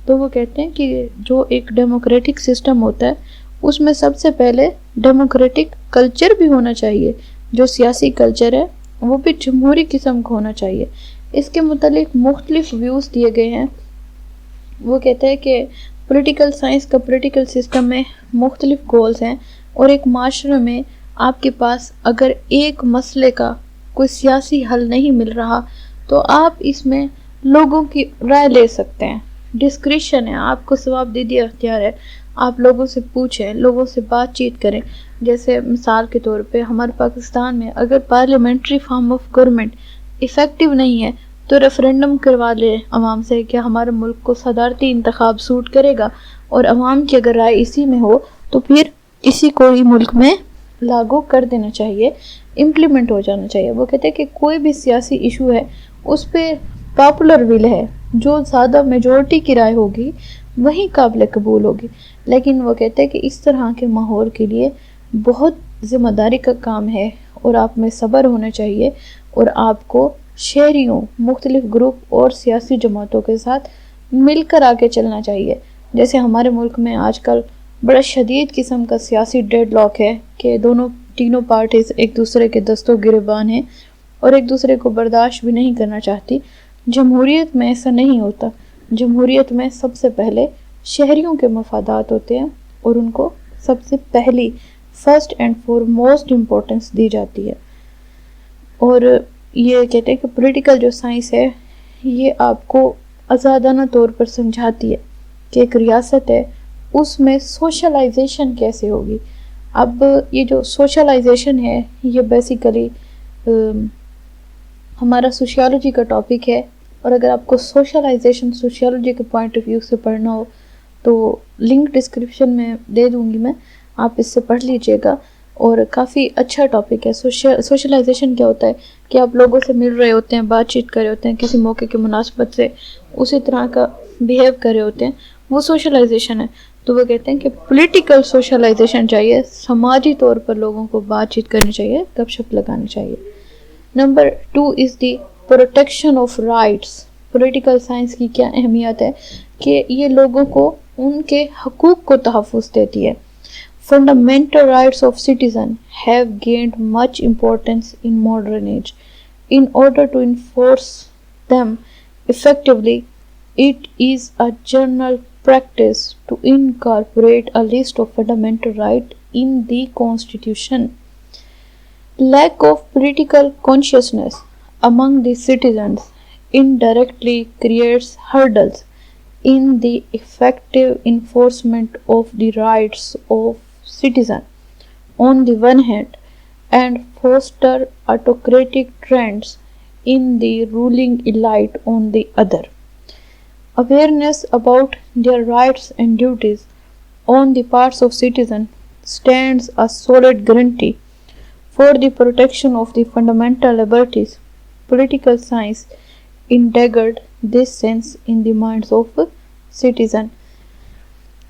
تو وہ کہتے ہیں کہ جو ایک ڈیموکریٹک سسٹم ہوتا ہے اس میں سب سے پہلے ڈیموکریٹک کلچر بھی ہونا چاہیے. جو سیاسی کلچر ہے وہ بھی جمہوری قسم کا ہونا چاہیے. اس کے متعلق مختلف ویوز دیے گئے ہیں. وہ کہتے ہیں کہ پولیٹیکل سائنس کا پولیٹیکل سسٹم میں مختلف گولز ہیں، اور ایک معاشرے میں آپ کے پاس اگر ایک مسئلے کا کوئی سیاسی حل نہیں مل رہا تو آپ اس میں لوگوں کی رائے لے سکتے ہیں. ڈسکریشن ہے، آپ کو ثواب دیدی اختیار ہے. آپ لوگوں سے پوچھیں، لوگوں سے بات چیت کریں. جیسے مثال کے طور پہ ہمارے پاکستان میں اگر parliamentary form of government effective نہیں ہے تو ریفرینڈم کروا لے عوام سے کہ ہمارے ملک کو صدارتی انتخاب سوٹ کرے گا، اور عوام کی اگر رائے اسی میں ہو تو پھر اسی کو ہی ملک میں لاگو کر دینا چاہیے، امپلیمنٹ ہو جانا چاہیے. وہ کہتے ہیں کہ کوئی بھی سیاسی ایشو ہے اس پہ پاپولر ول ہے، جو زیادہ میجورٹی کی رائے ہوگی وہی قابل قبول ہوگی. لیکن وہ کہتے ہیں کہ اس طرح کے ماحول کے لیے بہت ذمہ داری کا کام ہے، اور آپ میں صبر ہونا چاہیے، اور آپ کو شہریوں، مختلف گروپ اور سیاسی جماعتوں کے ساتھ مل کر آگے چلنا چاہیے. جیسے ہمارے ملک میں آج کل بڑا شدید قسم کا سیاسی ڈیڈ لاک ہے کہ تینوں پارٹیز ایک دوسرے کے دستوں گریبان ہیں اور ایک دوسرے کو برداشت بھی نہیں کرنا چاہتی. جمہوریت میں ایسا نہیں ہوتا. جمہوریت میں سب سے پہلے شہریوں کے مفادات ہوتے ہیں اور ان کو سب سے پہلی first and foremost importance دی جاتی ہے. اور یہ کہتے ہیں کہ پولیٹیکل جو سائنس ہے یہ آپ کو آزادانہ طور پر سمجھاتی ہے کہ ایک ریاست ہے اس میں سوشلائزیشن کیسے ہوگی. اب یہ جو سوشلائزیشن ہے یہ بیسیکلی ہمارا سوشیالوجی کا ٹاپک ہے، اور اگر آپ کو سوشلائزیشن سوشیالوجی کے پوائنٹ آف ویو سے پڑھنا ہو تو لنک ڈسکرپشن میں دے دوں گی میں، آپ اس سے پڑھ لیجئے گا. اور کافی اچھا ٹاپک ہے. سوشلائزیشن کیا ہوتا ہے کہ آپ لوگوں سے مل رہے ہوتے ہیں، بات چیت کر رہے ہوتے ہیں، کسی موقع کی مناسبت سے اسی طرح کا بیہیو کر رہے ہوتے ہیں، وہ سوشلائزیشن ہے. تو وہ کہتے ہیں کہ پولیٹیکل سوشلائزیشن چاہیے، سماجی طور پر لوگوں کو بات چیت کرنی چاہیے، گپ شپ لگانی چاہیے. Number 2 is the protection of rights. Political science کی کیا اہمیت ہے کہ یہ لوگوں کو ان کے حقوق کو تحفظ دیتی ہے. Fundamental rights of citizens have gained much importance in modern age. In order to enforce them effectively, it is a general practice to incorporate a list of fundamental rights in the Constitution. Lack of political consciousness among the citizens indirectly creates hurdles in the effective enforcement of the rights of citizen on the one hand and foster autocratic trends in the ruling elite on the other. Awareness about their rights and duties on the parts of citizens stands a solid guarantee for the protection of the fundamental liberties. Political science integrated this sense in the minds of citizen.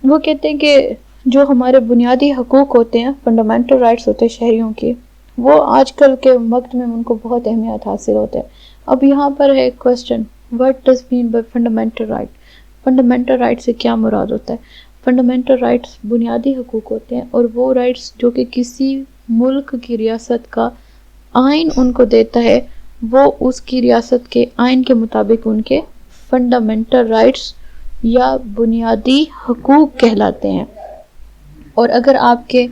وہ کہتے ہیں کہ جو ہمارے بنیادی حقوق ہوتے ہیں، فنڈامنٹل رائٹس ہوتے ہیں شہریوں کے، وہ آج کل کے وقت میں ان کو بہت اہمیت حاصل ہوتے ہیں. اب یہاں پر ہے question, what does mean by fundamental right؟ Fundamental right سے کیا مراد ہوتا ہے؟ فنڈامنٹل رائٹس بنیادی حقوق ہوتے ہیں، اور وہ رائٹس جو کہ کسی ملک کی ریاست کا آئین ان کو دیتا ہے، وہ اس کی ریاست کے آئین کے مطابق ان کے فنڈامنٹل رائٹس یا بنیادی حقوق کہلاتے ہیں. اور اگر آپ کے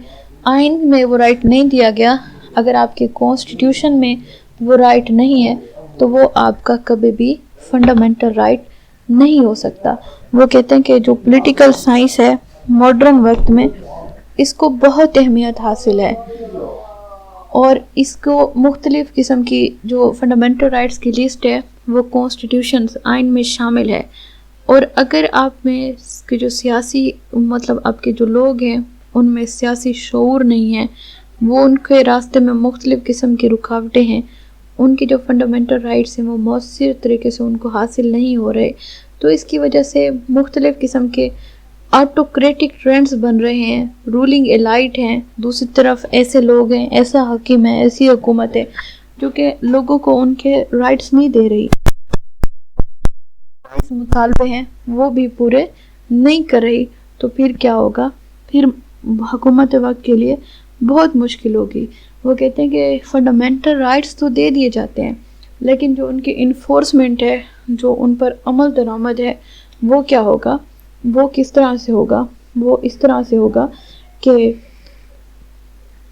آئین میں وہ رائٹ نہیں دیا گیا، اگر آپ کے کانسٹیٹیوشن میں وہ رائٹ نہیں ہے، تو وہ آپ کا کبھی بھی فنڈامنٹل رائٹ نہیں ہو سکتا. وہ کہتے ہیں کہ جو پولیٹیکل سائنس ہے ماڈرن وقت میں اس کو بہت اہمیت حاصل ہے، اور اس کو مختلف قسم کی جو فنڈامنٹل رائٹس کی لسٹ ہے وہ کانسٹیٹیوشنز آئین میں شامل ہے. اور اگر آپ میں کے جو سیاسی مطلب آپ کے جو لوگ ہیں ان میں سیاسی شعور نہیں ہے، وہ ان کے راستے میں مختلف قسم کی رکاوٹیں ہیں، ان کی جو فنڈامنٹل رائٹس ہیں وہ مؤثر طریقے سے ان کو حاصل نہیں ہو رہے، تو اس کی وجہ سے مختلف قسم کے آٹوکریٹک ٹرینڈز بن رہے ہیں، رولنگ ایلائٹ ہیں، دوسری طرف ایسے لوگ ہیں، ایسا حاکم ہے، ایسی حکومت ہے جو کہ لوگوں کو ان کے رائٹس نہیں دے رہی، مطالبے ہیں وہ بھی پورے نہیں کر رہی. تو پھر کیا ہوگا؟ پھر حکومت وقت کے لیے بہت مشکل ہوگی. وہ کہتے ہیں کہ فنڈامنٹل رائٹس تو دے دیے جاتے ہیں، لیکن جو ان کی انفورسمنٹ ہے، جو ان پر عمل درآمد ہے، وہ کیا ہوگا؟ وہ کس طرح سے ہوگا؟ وہ اس طرح سے ہوگا کہ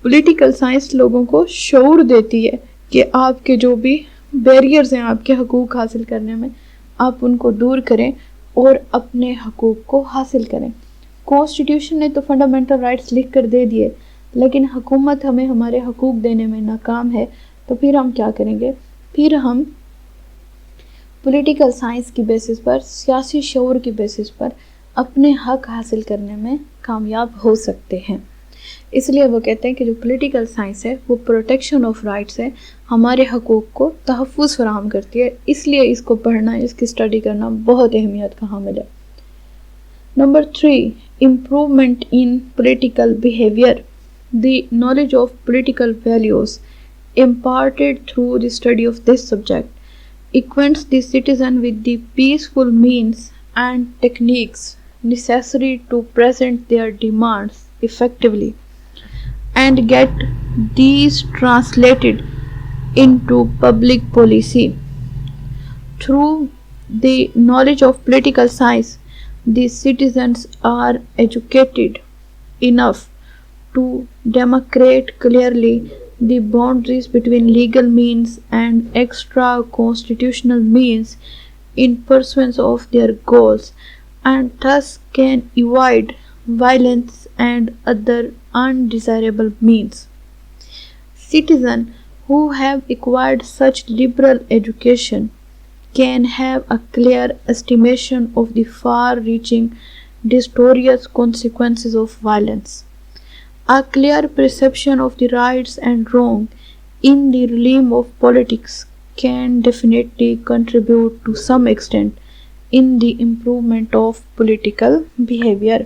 پولیٹیکل سائنس لوگوں کو شعور دیتی ہے کہ آپ کے جو بھی بیریئرز ہیں آپ کے حقوق حاصل کرنے میں، آپ ان کو دور کریں اور اپنے حقوق کو حاصل کریں. کانسٹیٹیوشن نے تو فنڈامنٹل رائٹس لکھ کر دے دیے، لیکن حکومت ہمیں ہمارے حقوق دینے میں ناکام ہے، تو پھر ہم کیا کریں گے؟ پھر ہم پولیٹیکل سائنس کی بیسس پر، سیاسی شعور کی بیسس پر اپنے حق حاصل کرنے میں کامیاب ہو سکتے ہیں. اس لیے وہ کہتے ہیں کہ جو پولیٹیکل سائنس ہے وہ پروٹیکشن آف رائٹس ہے، ہمارے حقوق کو تحفظ فراہم کرتی ہے، اس لیے اس کو پڑھنا، اس کی اسٹڈی کرنا بہت اہمیت کا حامل ہے. Number 3، improvement in political behavior. The knowledge of political values imparted through the study of this subject equips the citizen with the peaceful means and techniques necessary to present their demands effectively and get these translated into public policy. Through the knowledge of political science, the citizens are educated enough to demarcate clearly the boundaries between legal means and extra-constitutional means in pursuance of their goals, and thus can avoid violence and other undesirable means. Citizens who have acquired such liberal education can have a clear estimation of the far-reaching deleterious consequences of violence. A clear perception of the rights and wrong in the realm of politics can definitely contribute to some extent in the improvement of political behavior.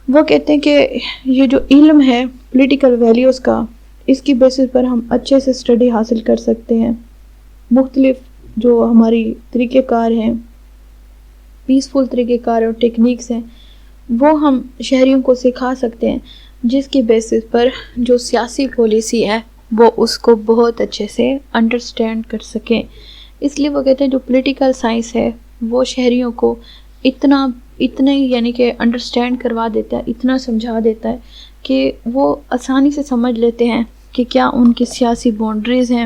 وہ کہتے ہیں کہ یہ جو علم ہے political values کا، اس کی بیسس پر ہم اچھے سے اسٹڈی حاصل کر سکتے ہیں. مختلف جو ہماری طریقہ کار ہیں، پیسفل طریقہ کار اور ٹیکنیکس ہیں، وہ ہم شہریوں کو سکھا سکتے ہیں، جس کی بیسس پر جو سیاسی پالیسی ہے وہ اس کو بہت اچھے سے انڈرسٹینڈ کر سکیں. اس لیے وہ کہتے ہیں جو پولیٹیکل سائنس ہے وہ شہریوں کو اتنے یعنی کہ انڈرسٹینڈ کروا دیتا ہے، اتنا سمجھا دیتا ہے کہ وہ آسانی سے سمجھ لیتے ہیں کہ کیا ان کی سیاسی باؤنڈریز ہیں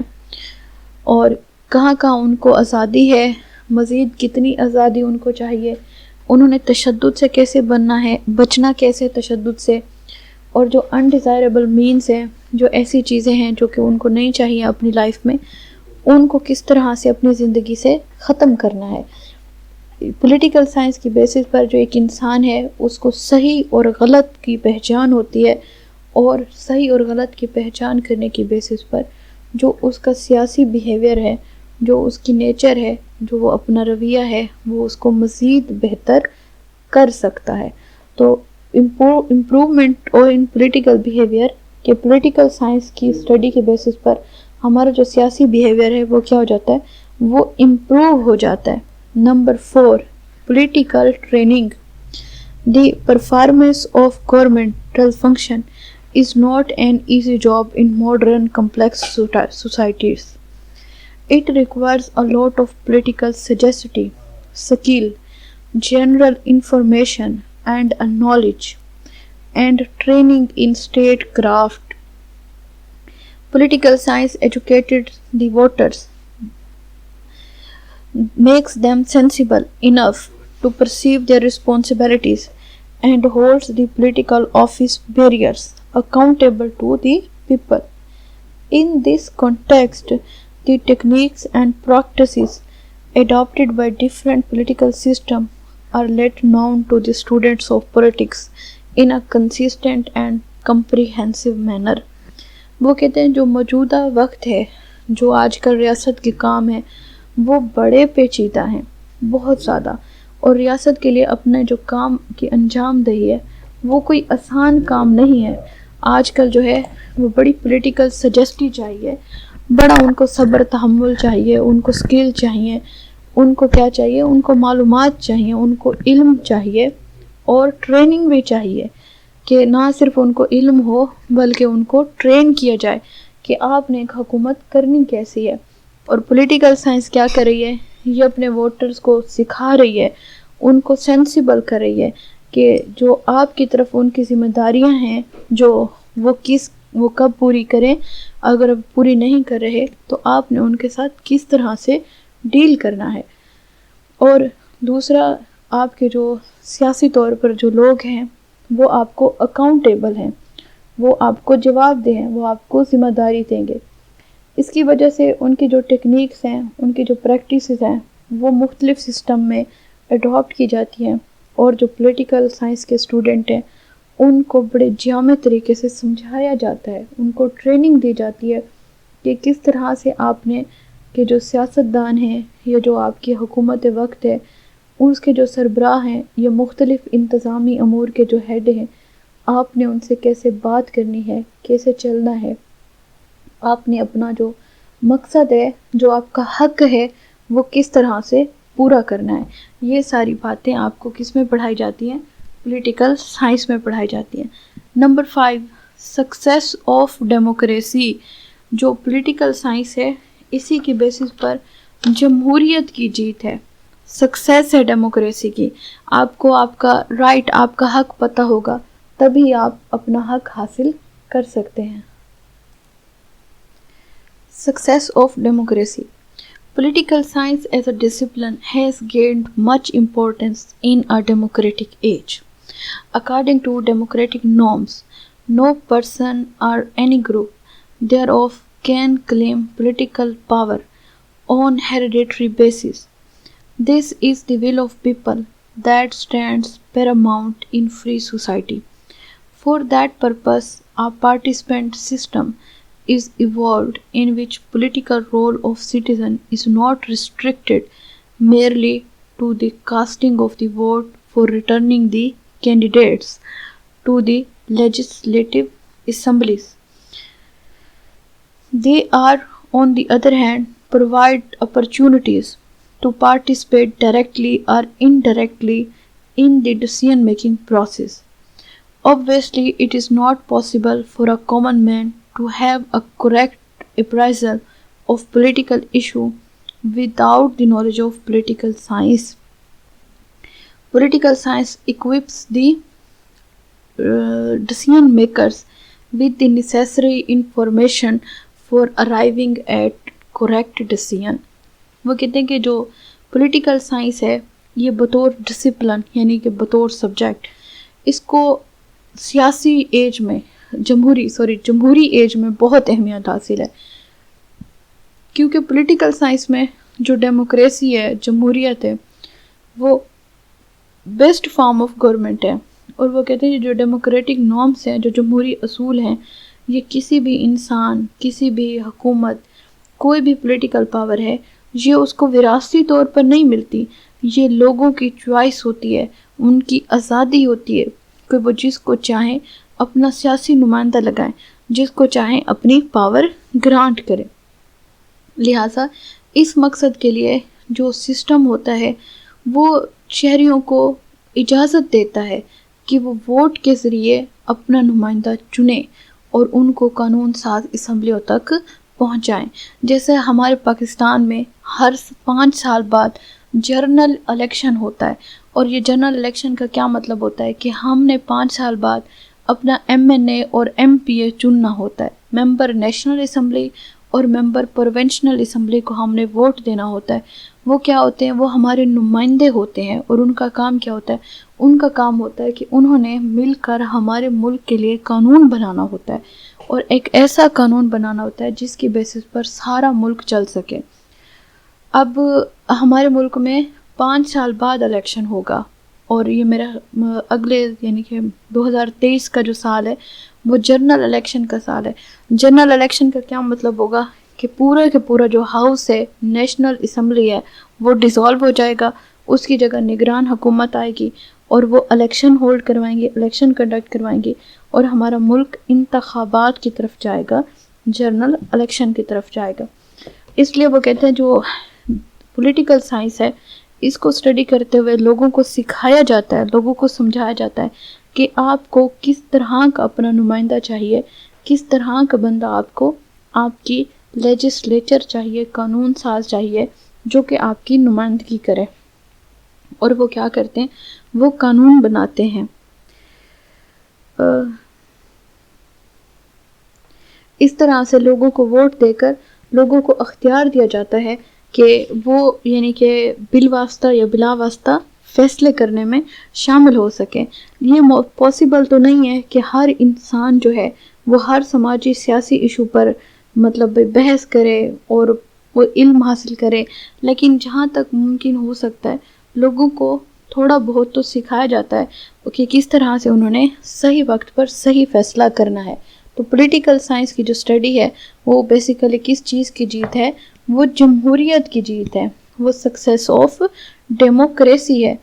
اور کہاں کہاں ان کو آزادی ہے، مزید کتنی آزادی ان کو چاہیے، انہوں نے تشدد سے کیسے بچنا کیسے تشدد سے، اور جو انڈیزائربل مینز ہیں، جو ایسی چیزیں ہیں جو کہ ان کو نہیں چاہیے اپنی لائف میں، ان کو کس طرح سے اپنی زندگی سے ختم کرنا ہے. پولیٹیکل سائنس کی بیسس پر جو ایک انسان ہے اس کو صحیح اور غلط کی پہچان ہوتی ہے، اور صحیح اور غلط کی پہچان کرنے کی بیسس پر جو اس کا سیاسی بیہیویئر ہے، جو اس کی نیچر ہے، جو وہ اپنا رویہ ہے، وہ اس کو مزید بہتر کر سکتا ہے. تو امپروومنٹ اور ان پولیٹیکل بیہیویئر کہ پولیٹیکل سائنس کی اسٹڈی کے بیسس پر ہمارا جو سیاسی بیہیویئر ہے وہ کیا ہو جاتا ہے؟ وہ امپروو ہو جاتا ہے. Number 4، political training. The performance of governmental function is not an easy job in modern complex societies. It requires a lot of political sagacity, skill, general information and a knowledge, and training in statecraft. Political science educated the voters, makes them sensible enough to perceive their responsibilities and holds the political office bearers accountable to the people. In this context, the techniques and practices adopted by different political systems are let known to the students of politics in a consistent and comprehensive manner. وہ کہتے ہیں جو موجودہ وقت ہے، جو آج کل ریاست کے کام ہیں، وہ بڑے پیچیدہ ہیں، بہت زیادہ، اور ریاست کے لیے اپنے جو کام کی انجام دہی ہے وہ کوئی آسان کام نہیں ہے. آج کل جو ہے وہ بڑی پولیٹیکل سجسٹی چاہیے، بڑا ان کو صبر تحمل چاہیے، ان کو سکل چاہیے، ان کو کیا چاہیے، ان کو معلومات چاہیے، ان کو علم چاہیے اور ٹریننگ بھی چاہیے، کہ نہ صرف ان کو علم ہو بلکہ ان کو ٹرین کیا جائے کہ آپ نے ایک حکومت کرنی کیسی ہے. اور پولیٹیکل سائنس کیا کر رہی ہے، یہ اپنے ووٹرز کو سکھا رہی ہے، ان کو سینسیبل کر رہی ہے کہ جو آپ کی طرف ان کی ذمہ داریاں ہیں جو وہ کب پوری کریں، اگر پوری نہیں کر رہے تو آپ نے ان کے ساتھ کس طرح سے ڈیل کرنا ہے. اور دوسرا، آپ کے جو سیاسی طور پر جو لوگ ہیں وہ آپ کو اکاؤنٹیبل ہیں، وہ آپ کو جواب دہ ہیں، وہ آپ کو ذمہ داری دیں گے. اس کی وجہ سے ان کی جو ٹیکنیکس ہیں، ان کی جو پریکٹسز ہیں، وہ مختلف سسٹم میں اڈاپٹ کی جاتی ہیں، اور جو پولیٹیکل سائنس کے اسٹوڈنٹ ہیں ان کو بڑے جامع طریقے سے سمجھایا جاتا ہے، ان کو ٹریننگ دی جاتی ہے کہ کس طرح سے آپ نے، کہ جو سیاستدان ہیں یا جو آپ کی حکومت وقت ہے، اس کے جو سربراہ ہیں یا مختلف انتظامی امور کے جو ہیڈ ہیں، آپ نے ان سے کیسے بات کرنی ہے، کیسے چلنا ہے، آپ نے اپنا جو مقصد ہے، جو آپ کا حق ہے، وہ کس طرح سے پورا کرنا ہے. یہ ساری باتیں آپ کو کس میں پڑھائی جاتی ہیں؟ پولیٹیکل سائنس میں پڑھائی جاتی ہیں. Number 5، success of democracy. جو پولیٹیکل سائنس ہے اسی کی بیسس پر جمہوریت کی جیت ہے، سکسیس ہے ڈیموکریسی کی. آپ کو آپ کا رائٹ، آپ کا حق پتہ ہوگا تبھی آپ اپنا حق حاصل کر سکتے ہیں. Success of democracy. Political science as a discipline has gained much importance in a democratic age. According to democratic norms, no person or any group thereof can claim political power on hereditary basis. This is the will of people that stands paramount in free society. For that purpose, a participant system is evolved in which political role of citizen is not restricted merely to the casting of the vote for returning the candidates to the legislative assemblies. They are, on the other hand, provide opportunities to participate directly or indirectly in the decision-making process. Obviously, it is not possible for a common man to have a correct appraisal of political issue without the knowledge of political science. Political science equips the decision makers with the necessary information for arriving at correct decision. وہ کہتے ہیں کہ جو political science ہے یہ بطور discipline یعنی کہ بطور سبجیکٹ، اس کو سیاسی ایج میں جمہوری ایج میں بہت اہمیت حاصل ہے، کیونکہ پولیٹیکل سائنس میں جو ڈیموکریسی ہے، جمہوریت ہے، وہ بیسٹ فارم آف گورنمنٹ ہے. اور وہ کہتے ہیں جو ڈیموکریٹک نارمس ہیں، جو جمہوری اصول ہیں، یہ کسی بھی انسان، کسی بھی حکومت، کوئی بھی پولیٹیکل پاور ہے، یہ اس کو وراثتی طور پر نہیں ملتی، یہ لوگوں کی چوائس ہوتی ہے، ان کی آزادی ہوتی ہے کہ وہ جس کو چاہیں اپنا سیاسی نمائندہ لگائیں، جس کو چاہیں اپنی پاور گرانٹ کریں. لہٰذا اس مقصد کے لیے جو سسٹم ہوتا ہے وہ شہریوں کو اجازت دیتا ہے کہ وہ ووٹ کے ذریعے اپنا نمائندہ چنیں اور ان کو قانون ساز اسمبلیوں تک پہنچائیں. جیسے ہمارے پاکستان میں ہر 5 سال بعد جنرل الیکشن ہوتا ہے، اور یہ جنرل الیکشن کا کیا مطلب ہوتا ہے کہ ہم نے 5 سال بعد اپنا MNA اور MPA چننا ہوتا ہے، ممبر نیشنل اسمبلی اور ممبر پروونشنل اسمبلی کو ہم نے ووٹ دینا ہوتا ہے. وہ کیا ہوتے ہیں؟ وہ ہمارے نمائندے ہوتے ہیں، اور ان کا کام کیا ہوتا ہے؟ ان کا کام ہوتا ہے کہ انہوں نے مل کر ہمارے ملک کے لیے قانون بنانا ہوتا ہے، اور ایک ایسا قانون بنانا ہوتا ہے جس کی بیسس پر سارا ملک چل سکے۔ اب ہمارے ملک میں 5 سال بعد الیکشن ہوگا، اور یہ میرا اگلے یعنی کہ 2023 کا جو سال ہے وہ جنرل الیکشن کا سال ہے۔ جنرل الیکشن کا کیا مطلب ہوگا کہ پورا کے پورا جو ہاؤس ہے، نیشنل اسمبلی ہے، وہ ڈیزالو ہو جائے گا، اس کی جگہ نگران حکومت آئے گی، اور وہ الیکشن ہولڈ کروائیں گے، الیکشن کنڈکٹ کروائیں گے، اور ہمارا ملک انتخابات کی طرف جائے گا، جنرل الیکشن کی طرف جائے گا۔ اس لیے وہ کہتے ہیں جو پولیٹیکل سائنس ہے، اس کو اسٹڈی کرتے ہوئے لوگوں کو سکھایا جاتا ہے، لوگوں کو سمجھایا جاتا ہے کہ آپ کو کس طرح کا اپنا نمائندہ چاہیے، کس طرح کا بندہ آپ کو، آپ کی لیجسلیچر چاہیے، قانون ساز چاہیے جو کہ آپ کی نمائندگی کرے۔ اور وہ کیا کرتے ہیں؟ وہ قانون بناتے ہیں۔ اس طرح سے لوگوں کو ووٹ دے کر لوگوں کو اختیار دیا جاتا ہے کہ وہ یعنی کہ بالواسطہ یا بلا واسطہ فیصلے کرنے میں شامل ہو سکیں۔ یہ پاسبل تو نہیں ہے کہ ہر انسان جو ہے وہ ہر سماجی سیاسی ایشو پر مطلب بحث کرے اور وہ علم حاصل کرے، لیکن جہاں تک ممکن ہو سکتا ہے لوگوں کو تھوڑا بہت تو سکھایا جاتا ہے کہ کس طرح سے انہوں نے صحیح وقت پر صحیح فیصلہ کرنا ہے۔ تو پولیٹیکل سائنس کی جو اسٹڈی ہے وہ بیسیکلی کس چیز کی جیت ہے؟ وہ جمہوریت کی جیت ہے، وہ سکسیس آف ڈیموکریسی ہے۔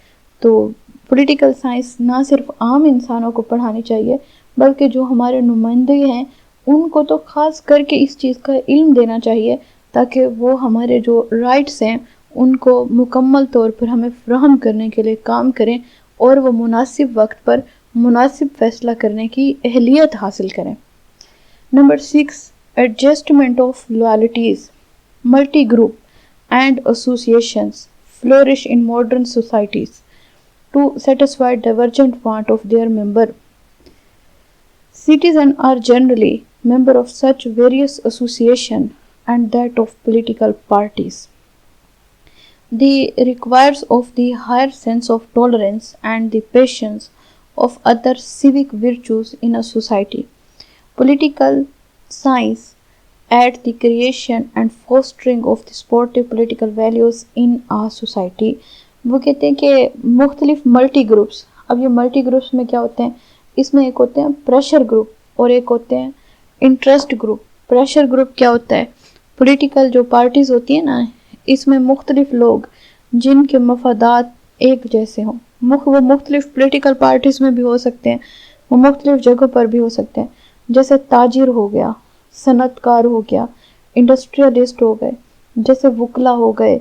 تو پولیٹیکل سائنس نہ صرف عام انسانوں کو پڑھانی چاہیے، بلکہ جو ہمارے نمائندے ہیں ان کو تو خاص کر کے اس چیز کا علم دینا چاہیے، تاکہ وہ ہمارے جو رائٹس ہیں ان کو مکمل طور پر ہمیں فراہم کرنے کے لیے کام کریں، اور وہ مناسب وقت پر مناسب فیصلہ کرنے کی اہلیت حاصل کریں۔ Number 6، adjustment of loyalties. Multi group and associations flourish in modern societies to satisfy divergent want of their member. Citizens are generally member of such various associations and that of political parties. They requires of the higher sense of tolerance and the patience of other civic virtues in a society. Political science at the creation and fostering of the sportive political values in a society۔ وہ کہتے ہیں کہ مختلف multi groups, اب یہ multi groups میں کیا ہوتے ہیں؟ اس میں ایک ہوتے ہیں پریشر گروپ اور ایک ہوتے ہیں انٹرسٹ گروپ۔ پریشر گروپ کیا ہوتا ہے؟ پولیٹیکل جو پارٹیز ہوتی ہیں نا، اس میں مختلف لوگ جن کے مفادات ایک جیسے ہوں، وہ مختلف پولیٹیکل پارٹیز میں بھی ہو سکتے ہیں، وہ مختلف جگہوں پر بھی ہو سکتے ہیں، جیسے تاجر ہو گیا، صنعت کار ہو گیا، انڈسٹریلسٹ ہو گئے، جیسے وکلا ہو گئے،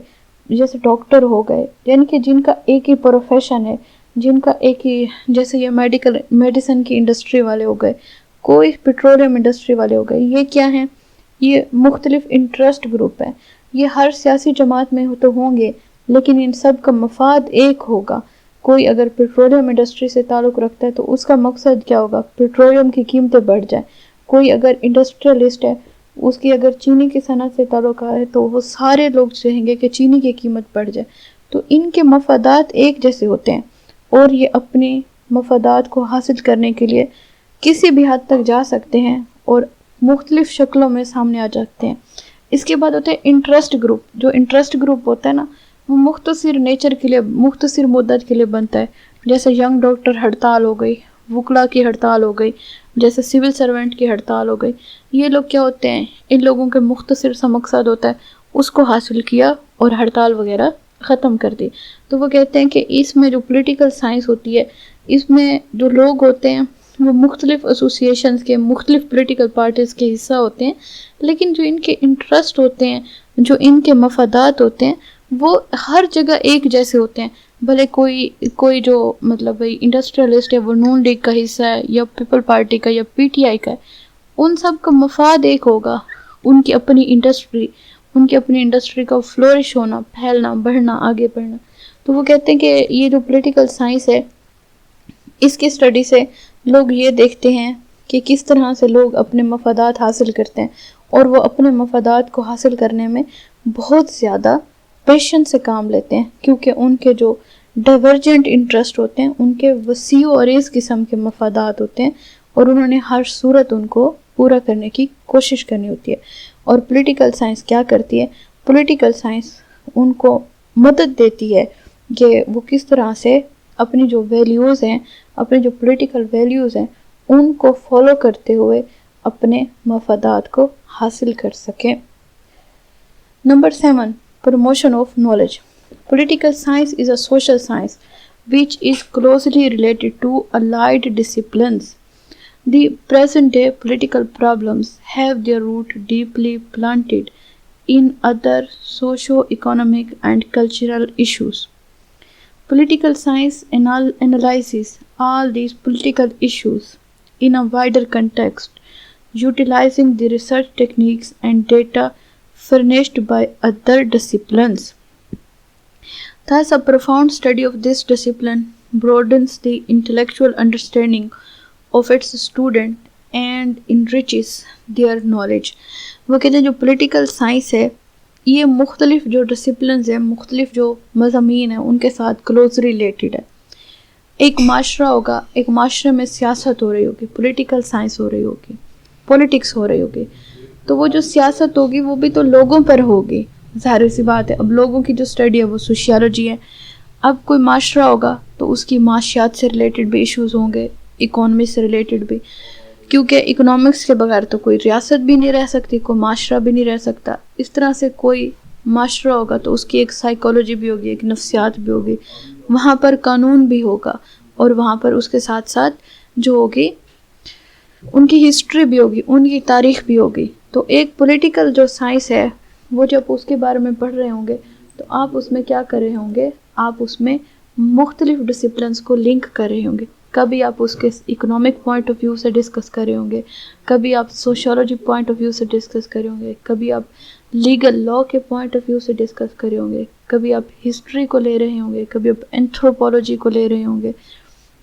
جیسے ڈاکٹر ہو گئے، یعنی کہ جن کا ایک ہی پروفیشن ہے، جن کا ایک ہی، جیسے یہ میڈیسن کی انڈسٹری والے ہو گئے، کوئی پیٹرولیم انڈسٹری والے ہو گئے۔ یہ کیا ہیں؟ یہ مختلف انٹرسٹ گروپ ہیں۔ یہ ہر سیاسی جماعت میں تو ہوں گے، لیکن ان سب کا مفاد ایک ہوگا۔ کوئی اگر پیٹرولیم انڈسٹری سے تعلق رکھتا ہے تو اس کا مقصد کیا ہوگا؟ پیٹرولیم کی قیمتیں بڑھ جائیں۔ کوئی اگر انڈسٹریلسٹ ہے، اس کی اگر چینی کی صنعت سے تعلق ہے تو وہ سارے لوگ چاہیں گے کہ چینی کی قیمت بڑھ جائے۔ تو ان کے مفادات ایک جیسے ہوتے ہیں، اور یہ اپنے مفادات کو حاصل کرنے کے لیے کسی بھی حد تک جا سکتے ہیں اور مختلف شکلوں میں سامنے آ جاتے ہیں۔ اس کے بعد ہوتے ہیں انٹرسٹ گروپ۔ جو انٹرسٹ گروپ ہوتا ہے نا، وہ مختصر نیچر کے لیے، مختصر مدت کے لیے بنتا ہے، جیسے ینگ ڈاکٹر ہڑتال ہو گئی، وکلا کی ہڑتال ہو گئی، جیسے سول سرونٹ کی ہڑتال ہو گئی۔ یہ لوگ کیا ہوتے ہیں؟ ان لوگوں کے مختصر سا مقصد ہوتا ہے، اس کو حاصل کیا اور ہڑتال وغیرہ ختم کر دی۔ تو وہ کہتے ہیں کہ اس میں جو پولیٹیکل سائنس ہوتی ہے، اس میں جو لوگ ہوتے ہیں وہ مختلف ایسوسیشنز کے، مختلف پولیٹیکل پارٹیز کے حصہ ہوتے ہیں، لیکن جو ان کے انٹرسٹ ہوتے ہیں، جو ان کے مفادات ہوتے ہیں، وہ ہر جگہ ایک جیسے ہوتے ہیں۔ بھلے کوئی جو مطلب انڈسٹریلسٹ ہے وہ نون لیگ کا حصہ ہے، یا پیپل پارٹی کا، یا پی ٹی آئی کا ہے، ان سب کا مفاد ایک ہوگا، ان کی اپنی انڈسٹری کا فلورش ہونا، پھیلنا، بڑھنا، آگے بڑھنا۔ تو وہ کہتے ہیں کہ یہ جو پولیٹیکل سائنس ہے، اس کی اسٹڈی سے لوگ یہ دیکھتے ہیں کہ کس طرح سے لوگ اپنے مفادات حاصل کرتے ہیں، اور وہ اپنے مفادات کو حاصل کرنے میں بہت زیادہ پیشن سے کام لیتے ہیں، کیونکہ ان کے جو ڈائیورجنٹ انٹرسٹ ہوتے ہیں، ان کے وسیع و عریض قسم کے مفادات ہوتے ہیں، اور انہوں نے ہر صورت ان کو پورا کرنے کی کوشش کرنی ہوتی ہے۔ اور پولیٹیکل سائنس کیا کرتی ہے؟ پولیٹیکل سائنس ان کو مدد دیتی ہے کہ وہ کس طرح سے اپنی جو ویلیوز ہیں، اپنے جو پولیٹیکل ویلیوز ہیں، ان کو فالو کرتے ہوئے اپنے مفادات کو حاصل کر سکیں۔ Number 7، promotion of knowledge. Political science is a social science which is closely related to allied disciplines. The present-day political problems have their root deeply planted in other socio-economic and cultural issues. Political science analyzes all these political issues in a wider context, utilizing the research techniques and data furnished by other disciplines. Thus, a profound study of this discipline broadens the intellectual understanding of its student and enriches their knowledge. وہ کہتے ہیں جو political science ہے یہ مختلف جو disciplines ہیں، مختلف جو مضامین ہیں ان کے ساتھ کلوز ریلیٹڈ ہے۔ ایک معاشرہ ہوگا، ایک معاشرے میں سیاست ہو رہی ہوگی، پولیٹیکل سائنس ہو رہی ہوگی، پولیٹکس ہو رہی ہوگی، تو وہ جو سیاست ہوگی وہ بھی تو لوگوں پر ہوگی، ظاہر سی بات ہے۔ اب لوگوں کی جو اسٹڈی ہے وہ سوشیالوجی ہے۔ اب کوئی معاشرہ ہوگا تو اس کی معاشیات سے ریلیٹڈ بھی ایشوز ہوں گے، اکانومی سے ریلیٹڈ بھی، کیونکہ اکنامکس کے بغیر تو کوئی ریاست بھی نہیں رہ سکتی، کوئی معاشرہ بھی نہیں رہ سکتا۔ اس طرح سے کوئی معاشرہ ہوگا تو اس کی ایک سائیکالوجی بھی ہوگی، ایک نفسیات بھی ہوگی، وہاں پر قانون بھی ہوگا، اور وہاں پر اس کے ساتھ ساتھ جو ہوگی ان کی ہسٹری بھی ہوگی، ان کی تاریخ بھی ہوگی۔ تو ایک پولیٹیکل جو سائنس ہے وہ جب اس کے بارے میں پڑھ رہے ہوں گے تو آپ اس میں کیا کر رہے ہوں گے؟ آپ اس میں مختلف ڈسپلنس کو لنک کر رہے ہوں گے۔ کبھی آپ اس کے اکنامک پوائنٹ آف ویو سے ڈسکس کر رہے ہوں گے، کبھی آپ سوشیولوجی پوائنٹ آف ویو سے ڈسکس کر رہے ہوں گے، کبھی آپ لیگل لا کے پوائنٹ آف ویو سے ڈسکس کر رہے ہوں گے، کبھی آپ ہسٹری کو لے رہے ہوں گے، کبھی آپ اینتھروپولوجی کو لے رہے ہوں گے،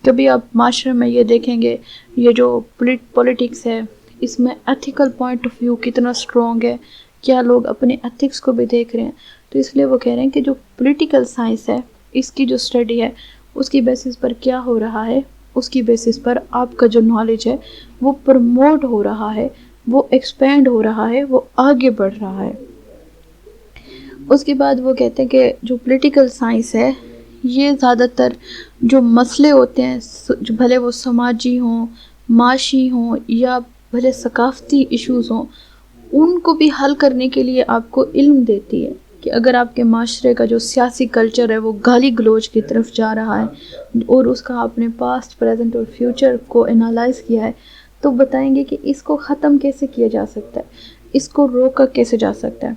کبھی آپ معاشرے میں یہ دیکھیں گے یہ جو پولیٹکس ہے اس میں ایتھیکل پوائنٹ آف ویو کتنا اسٹرانگ ہے، کیا لوگ اپنے ایتھکس کو بھی دیکھ رہے ہیں۔ تو اس لیے وہ کہہ رہے ہیں کہ جو پولیٹیکل سائنس ہے اس کی جو اسٹڈی ہے اس کی بیسس پر کیا ہو رہا ہے، اس کی بیسس پر آپ کا جو نالج ہے وہ پروموٹ ہو رہا ہے، وہ ایکسپینڈ ہو رہا ہے، وہ آگے بڑھ رہا ہے۔ اس کے بعد وہ کہتے ہیں کہ جو پولیٹیکل سائنس ہے یہ زیادہ تر جو مسئلے ہوتے ہیں، بھلے وہ سماجی ہوں، معاشی ہوں، یا بھلے ثقافتی ایشوز ہوں، ان کو بھی حل کرنے کے لیے آپ کو علم دیتی ہے کہ اگر آپ کے معاشرے کا جو سیاسی کلچر ہے وہ گالی گلوچ کی طرف جا رہا ہے اور اس کا آپ نے پاسٹ، پریزنٹ اور فیوچر کو انالائز کیا ہے، تو بتائیں گے کہ اس کو ختم کیسے کیا جا سکتا ہے، اس کو روکا کیسے جا سکتا ہے۔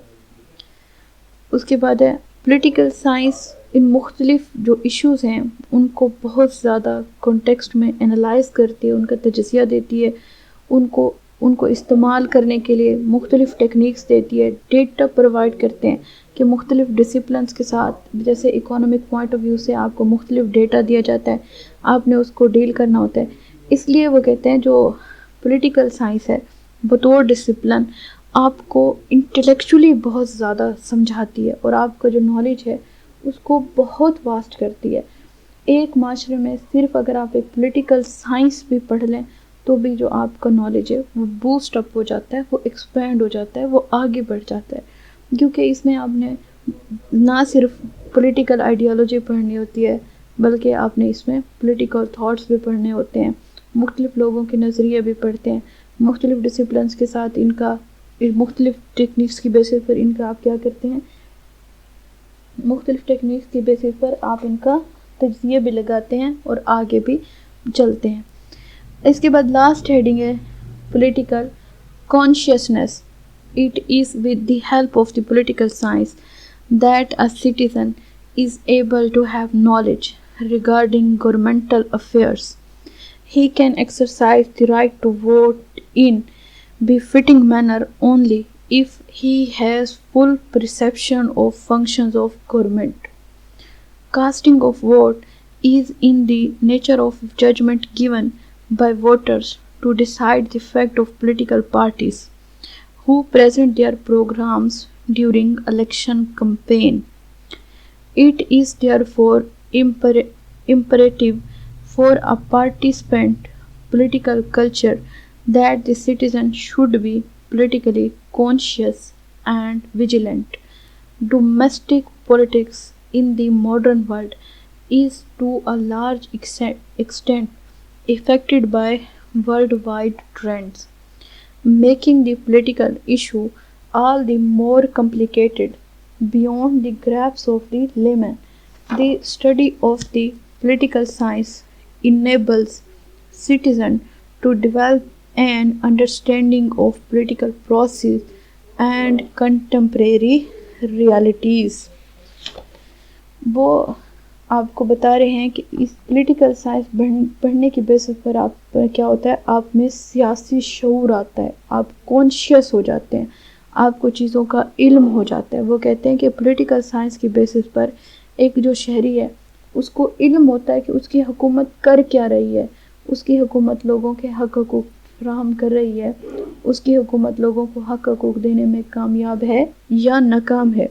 اس کے بعد ہے پولیٹیکل سائنس ان مختلف جو ایشوز ہیں ان کو بہت زیادہ کانٹیکسٹ میں انالائز کرتی ہے، ان کا تجزیہ دیتی ہے، ان کو استعمال کرنے کے لیے مختلف ٹیکنیکس دیتی ہے، ڈیٹا پرووائڈ کرتے ہیں کہ مختلف ڈسپلنس کے ساتھ، جیسے اکانومک پوائنٹ آف ویو سے آپ کو مختلف ڈیٹا دیا جاتا ہے، آپ نے اس کو ڈیل کرنا ہوتا ہے۔ اس لیے وہ کہتے ہیں جو پولیٹیکل سائنس ہے بطور ڈسپلن آپ کو انٹلیکچولی بہت زیادہ سمجھاتی ہے، اور آپ کا جو نالج ہے اس کو بہت واسٹ کرتی ہے۔ ایک معاشرے میں صرف اگر آپ ایک پولیٹیکل سائنس بھی پڑھ لیں تو بھی جو آپ کا نالج ہے وہ بوسٹ اپ ہو جاتا ہے، وہ ایکسپینڈ ہو جاتا ہے، وہ آگے بڑھ جاتا ہے، کیونکہ اس میں آپ نے نہ صرف پولیٹیکل آئیڈیالوجی پڑھنی ہوتی ہے بلکہ آپ نے اس میں پولیٹیکل تھاٹس بھی پڑھنے ہوتے ہیں، مختلف لوگوں کے نظریے بھی پڑھتے ہیں، مختلف ڈسپلنس کے ساتھ ان کا مختلف ٹیکنیکس کی بیسس پر ان کا آپ کیا کرتے ہیں، مختلف ٹیکنیکس کی بیسس پر آپ ان کا تجزیہ بھی لگاتے ہیں اور آگے بھی چلتے ہیں۔ اس کے بعد لاسٹ ہیڈنگ ہے political consciousness. It is with the help of the political science that a citizen is able to have knowledge regarding governmental affairs. He can exercise the right to vote in befitting manner only if he has full perception of functions of government. Casting of vote is in the nature of judgment given by voters to decide the fate of political parties who present their programs during election campaign. It is therefore imperative for a participant political culture that the citizen should be politically conscious and vigilant. Domestic politics in the modern world is to a large extent affected by worldwide trends, making the political issue all the more complicated beyond the grasp of the layman. The study of the political science enables citizens to develop an understanding of political process and contemporary realities. وہ آپ کو بتا رہے ہیں کہ اس political science پڑھنے کی basis پر آپ کیا ہوتا ہے، آپ میں سیاسی شعور آتا ہے، آپ کانشیس ہو جاتے ہیں، آپ کو چیزوں کا علم ہو جاتا ہے. وہ کہتے ہیں کہ پولیٹیکل سائنس کی بیسس پر ایک جو شہری ہے اس کو علم ہوتا ہے کہ اس کی حکومت کر کیا رہی ہے، اس کی حکومت لوگوں کے حق حقوق فراہم کر رہی ہے، اس کی حکومت لوگوں کو حق حقوق دینے میں کامیاب ہے یا ناکام ہے.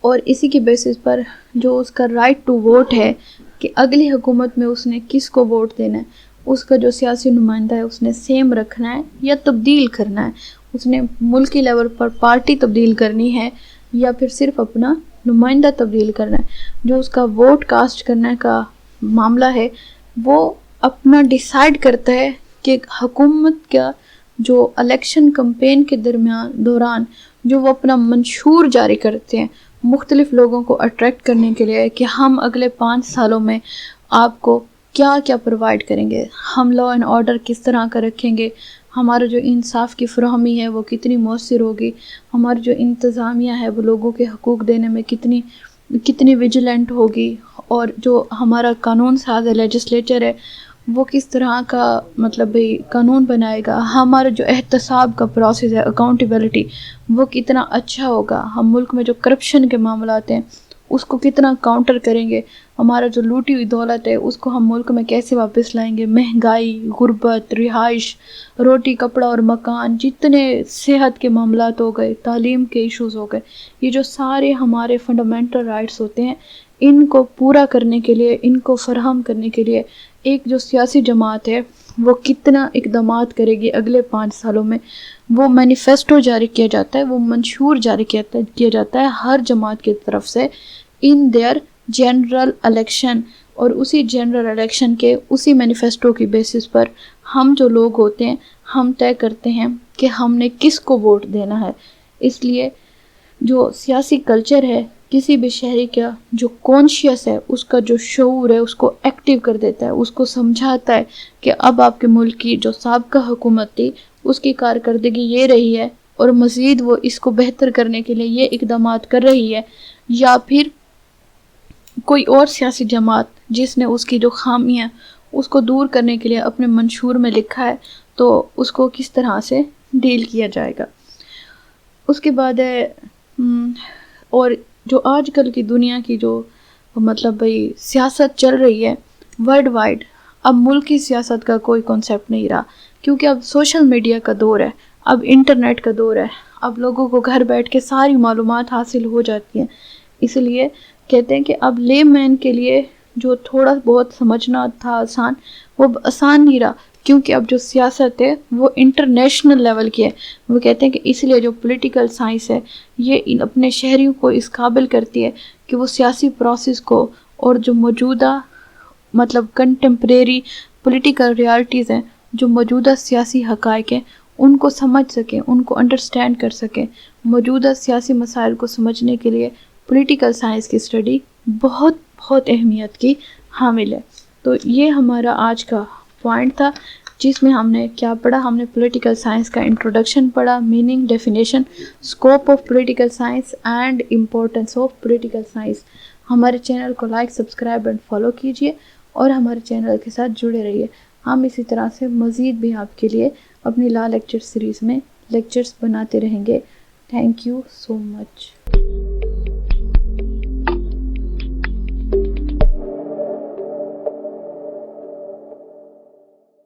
اور اسی کی بیسس پر جو اس کا رائٹ ٹو ووٹ ہے کہ اگلی حکومت میں اس نے کس کو ووٹ دینا ہے، اس کا جو سیاسی نمائندہ ہے اس نے سیم رکھنا ہے یا تبدیل کرنا ہے، اس نے ملکی لیول پر پارٹی تبدیل کرنی ہے یا پھر صرف اپنا نمائندہ تبدیل کرنا ہے. جو اس کا ووٹ کاسٹ کرنے کا معاملہ ہے وہ اپنا ڈیسائیڈ کرتا ہے کہ حکومت کا جو الیکشن کمپین کے دوران جو وہ اپنا منشور جاری کرتے ہیں مختلف لوگوں کو اٹریکٹ کرنے کے لیے کہ ہم اگلے 5 سالوں میں آپ کو کیا کیا پرووائڈ کریں گے، ہم لا اینڈ آرڈر کس طرح کا رکھیں گے، ہمارا جو انصاف کی فراہمی ہے وہ کتنی مؤثر ہوگی، ہماری جو انتظامیہ ہے وہ لوگوں کے حقوق دینے میں کتنی ویجیلنٹ ہوگی، اور جو ہمارا قانون ساز ہے لیجسلیچر ہے وہ کس طرح کا قانون بنائے گا، ہمارا جو احتساب کا پروسیس ہے اکاؤنٹیبلٹی وہ کتنا اچھا ہوگا، ہم ملک میں جو کرپشن کے معاملات ہیں اس کو کتنا کاؤنٹر کریں گے، ہمارا جو لوٹی ہوئی دولت ہے اس کو ہم ملک میں کیسے واپس لائیں گے، مہنگائی، غربت، رہائش، روٹی کپڑا اور مکان، جتنے صحت کے معاملات ہو گئے، تعلیم کے ایشوز ہو گئے، یہ جو سارے ہمارے فنڈامنٹل رائٹس ہوتے ہیں ان کو پورا کرنے کے لیے، ان کو فراہم کرنے کے لیے ایک جو سیاسی جماعت ہے وہ کتنا اقدامات کرے گی اگلے 5 سالوں میں. وہ مینیفیسٹو جاری کیا جاتا ہے، وہ منشور جاری کیا جاتا ہے ہر جماعت کی طرف سے ان دیئر جنرل الیکشن، اور اسی جنرل الیکشن کے اسی مینیفیسٹو کی بیسس پر ہم جو لوگ ہوتے ہیں ہم طے کرتے ہیں کہ ہم نے کس کو ووٹ دینا ہے. اس لیے جو سیاسی کلچر ہے کسی بھی شہری کا جو کانشیس ہے اس کا جو شعور ہے اس کو ایکٹیو کر دیتا ہے، اس کو سمجھاتا ہے کہ اب آپ کے ملک کی جو سابقہ حکومت تھی اس کی کارکردگی یہ رہی ہے اور مزید وہ اس کو بہتر کرنے کے لیے یہ اقدامات کر رہی ہے، یا پھر کوئی اور سیاسی جماعت جس نے اس کی جو خامی ہے اس کو دور کرنے کے لیے اپنے منشور میں لکھا ہے تو اس کو کس طرح سے ڈیل کیا جائے گا. اس کے بعد ہے اور جو آج کل کی دنیا کی جو سیاست چل رہی ہے ورلڈ وائڈ، اب ملکی سیاست کا کوئی کانسیپٹ نہیں رہا، کیونکہ اب سوشل میڈیا کا دور ہے، اب انٹرنیٹ کا دور ہے، اب لوگوں کو گھر بیٹھ کے ساری معلومات حاصل ہو جاتی ہیں. اس لیے کہتے ہیں کہ اب لے مین کے لیے جو تھوڑا بہت سمجھنا تھا آسان وہ آسان نہیں رہا، کیونکہ اب جو سیاست ہے وہ انٹرنیشنل لیول کی ہے. وہ کہتے ہیں کہ اس لیے جو پولیٹیکل سائنس ہے یہ اپنے شہریوں کو اس قابل کرتی ہے کہ وہ سیاسی پروسیس کو اور جو موجودہ کنٹمپریری پولیٹیکل ریالٹیز ہیں، جو موجودہ سیاسی حقائق ہیں ان کو سمجھ سکیں، ان کو انڈرسٹینڈ کر سکیں. موجودہ سیاسی مسائل کو سمجھنے کے لیے پولیٹیکل سائنس کی اسٹڈی بہت بہت اہمیت کی حامل ہے. تو یہ ہمارا آج کا پوائنٹ تھا جس میں ہم نے کیا پڑھا، ہم نے پولیٹیکل سائنس کا انٹروڈکشن پڑھا، meaning, definition, scope of political science and importance of political science. ہمارے چینل کو لائک، سبسکرائب اینڈ فالو کیجیے اور ہمارے چینل کے ساتھ جڑے رہیے. ہم اسی طرح سے مزید بھی آپ کے لیے اپنی لا لیکچر سیریز میں لیکچرز بناتے رہیں گے. Thank you so much.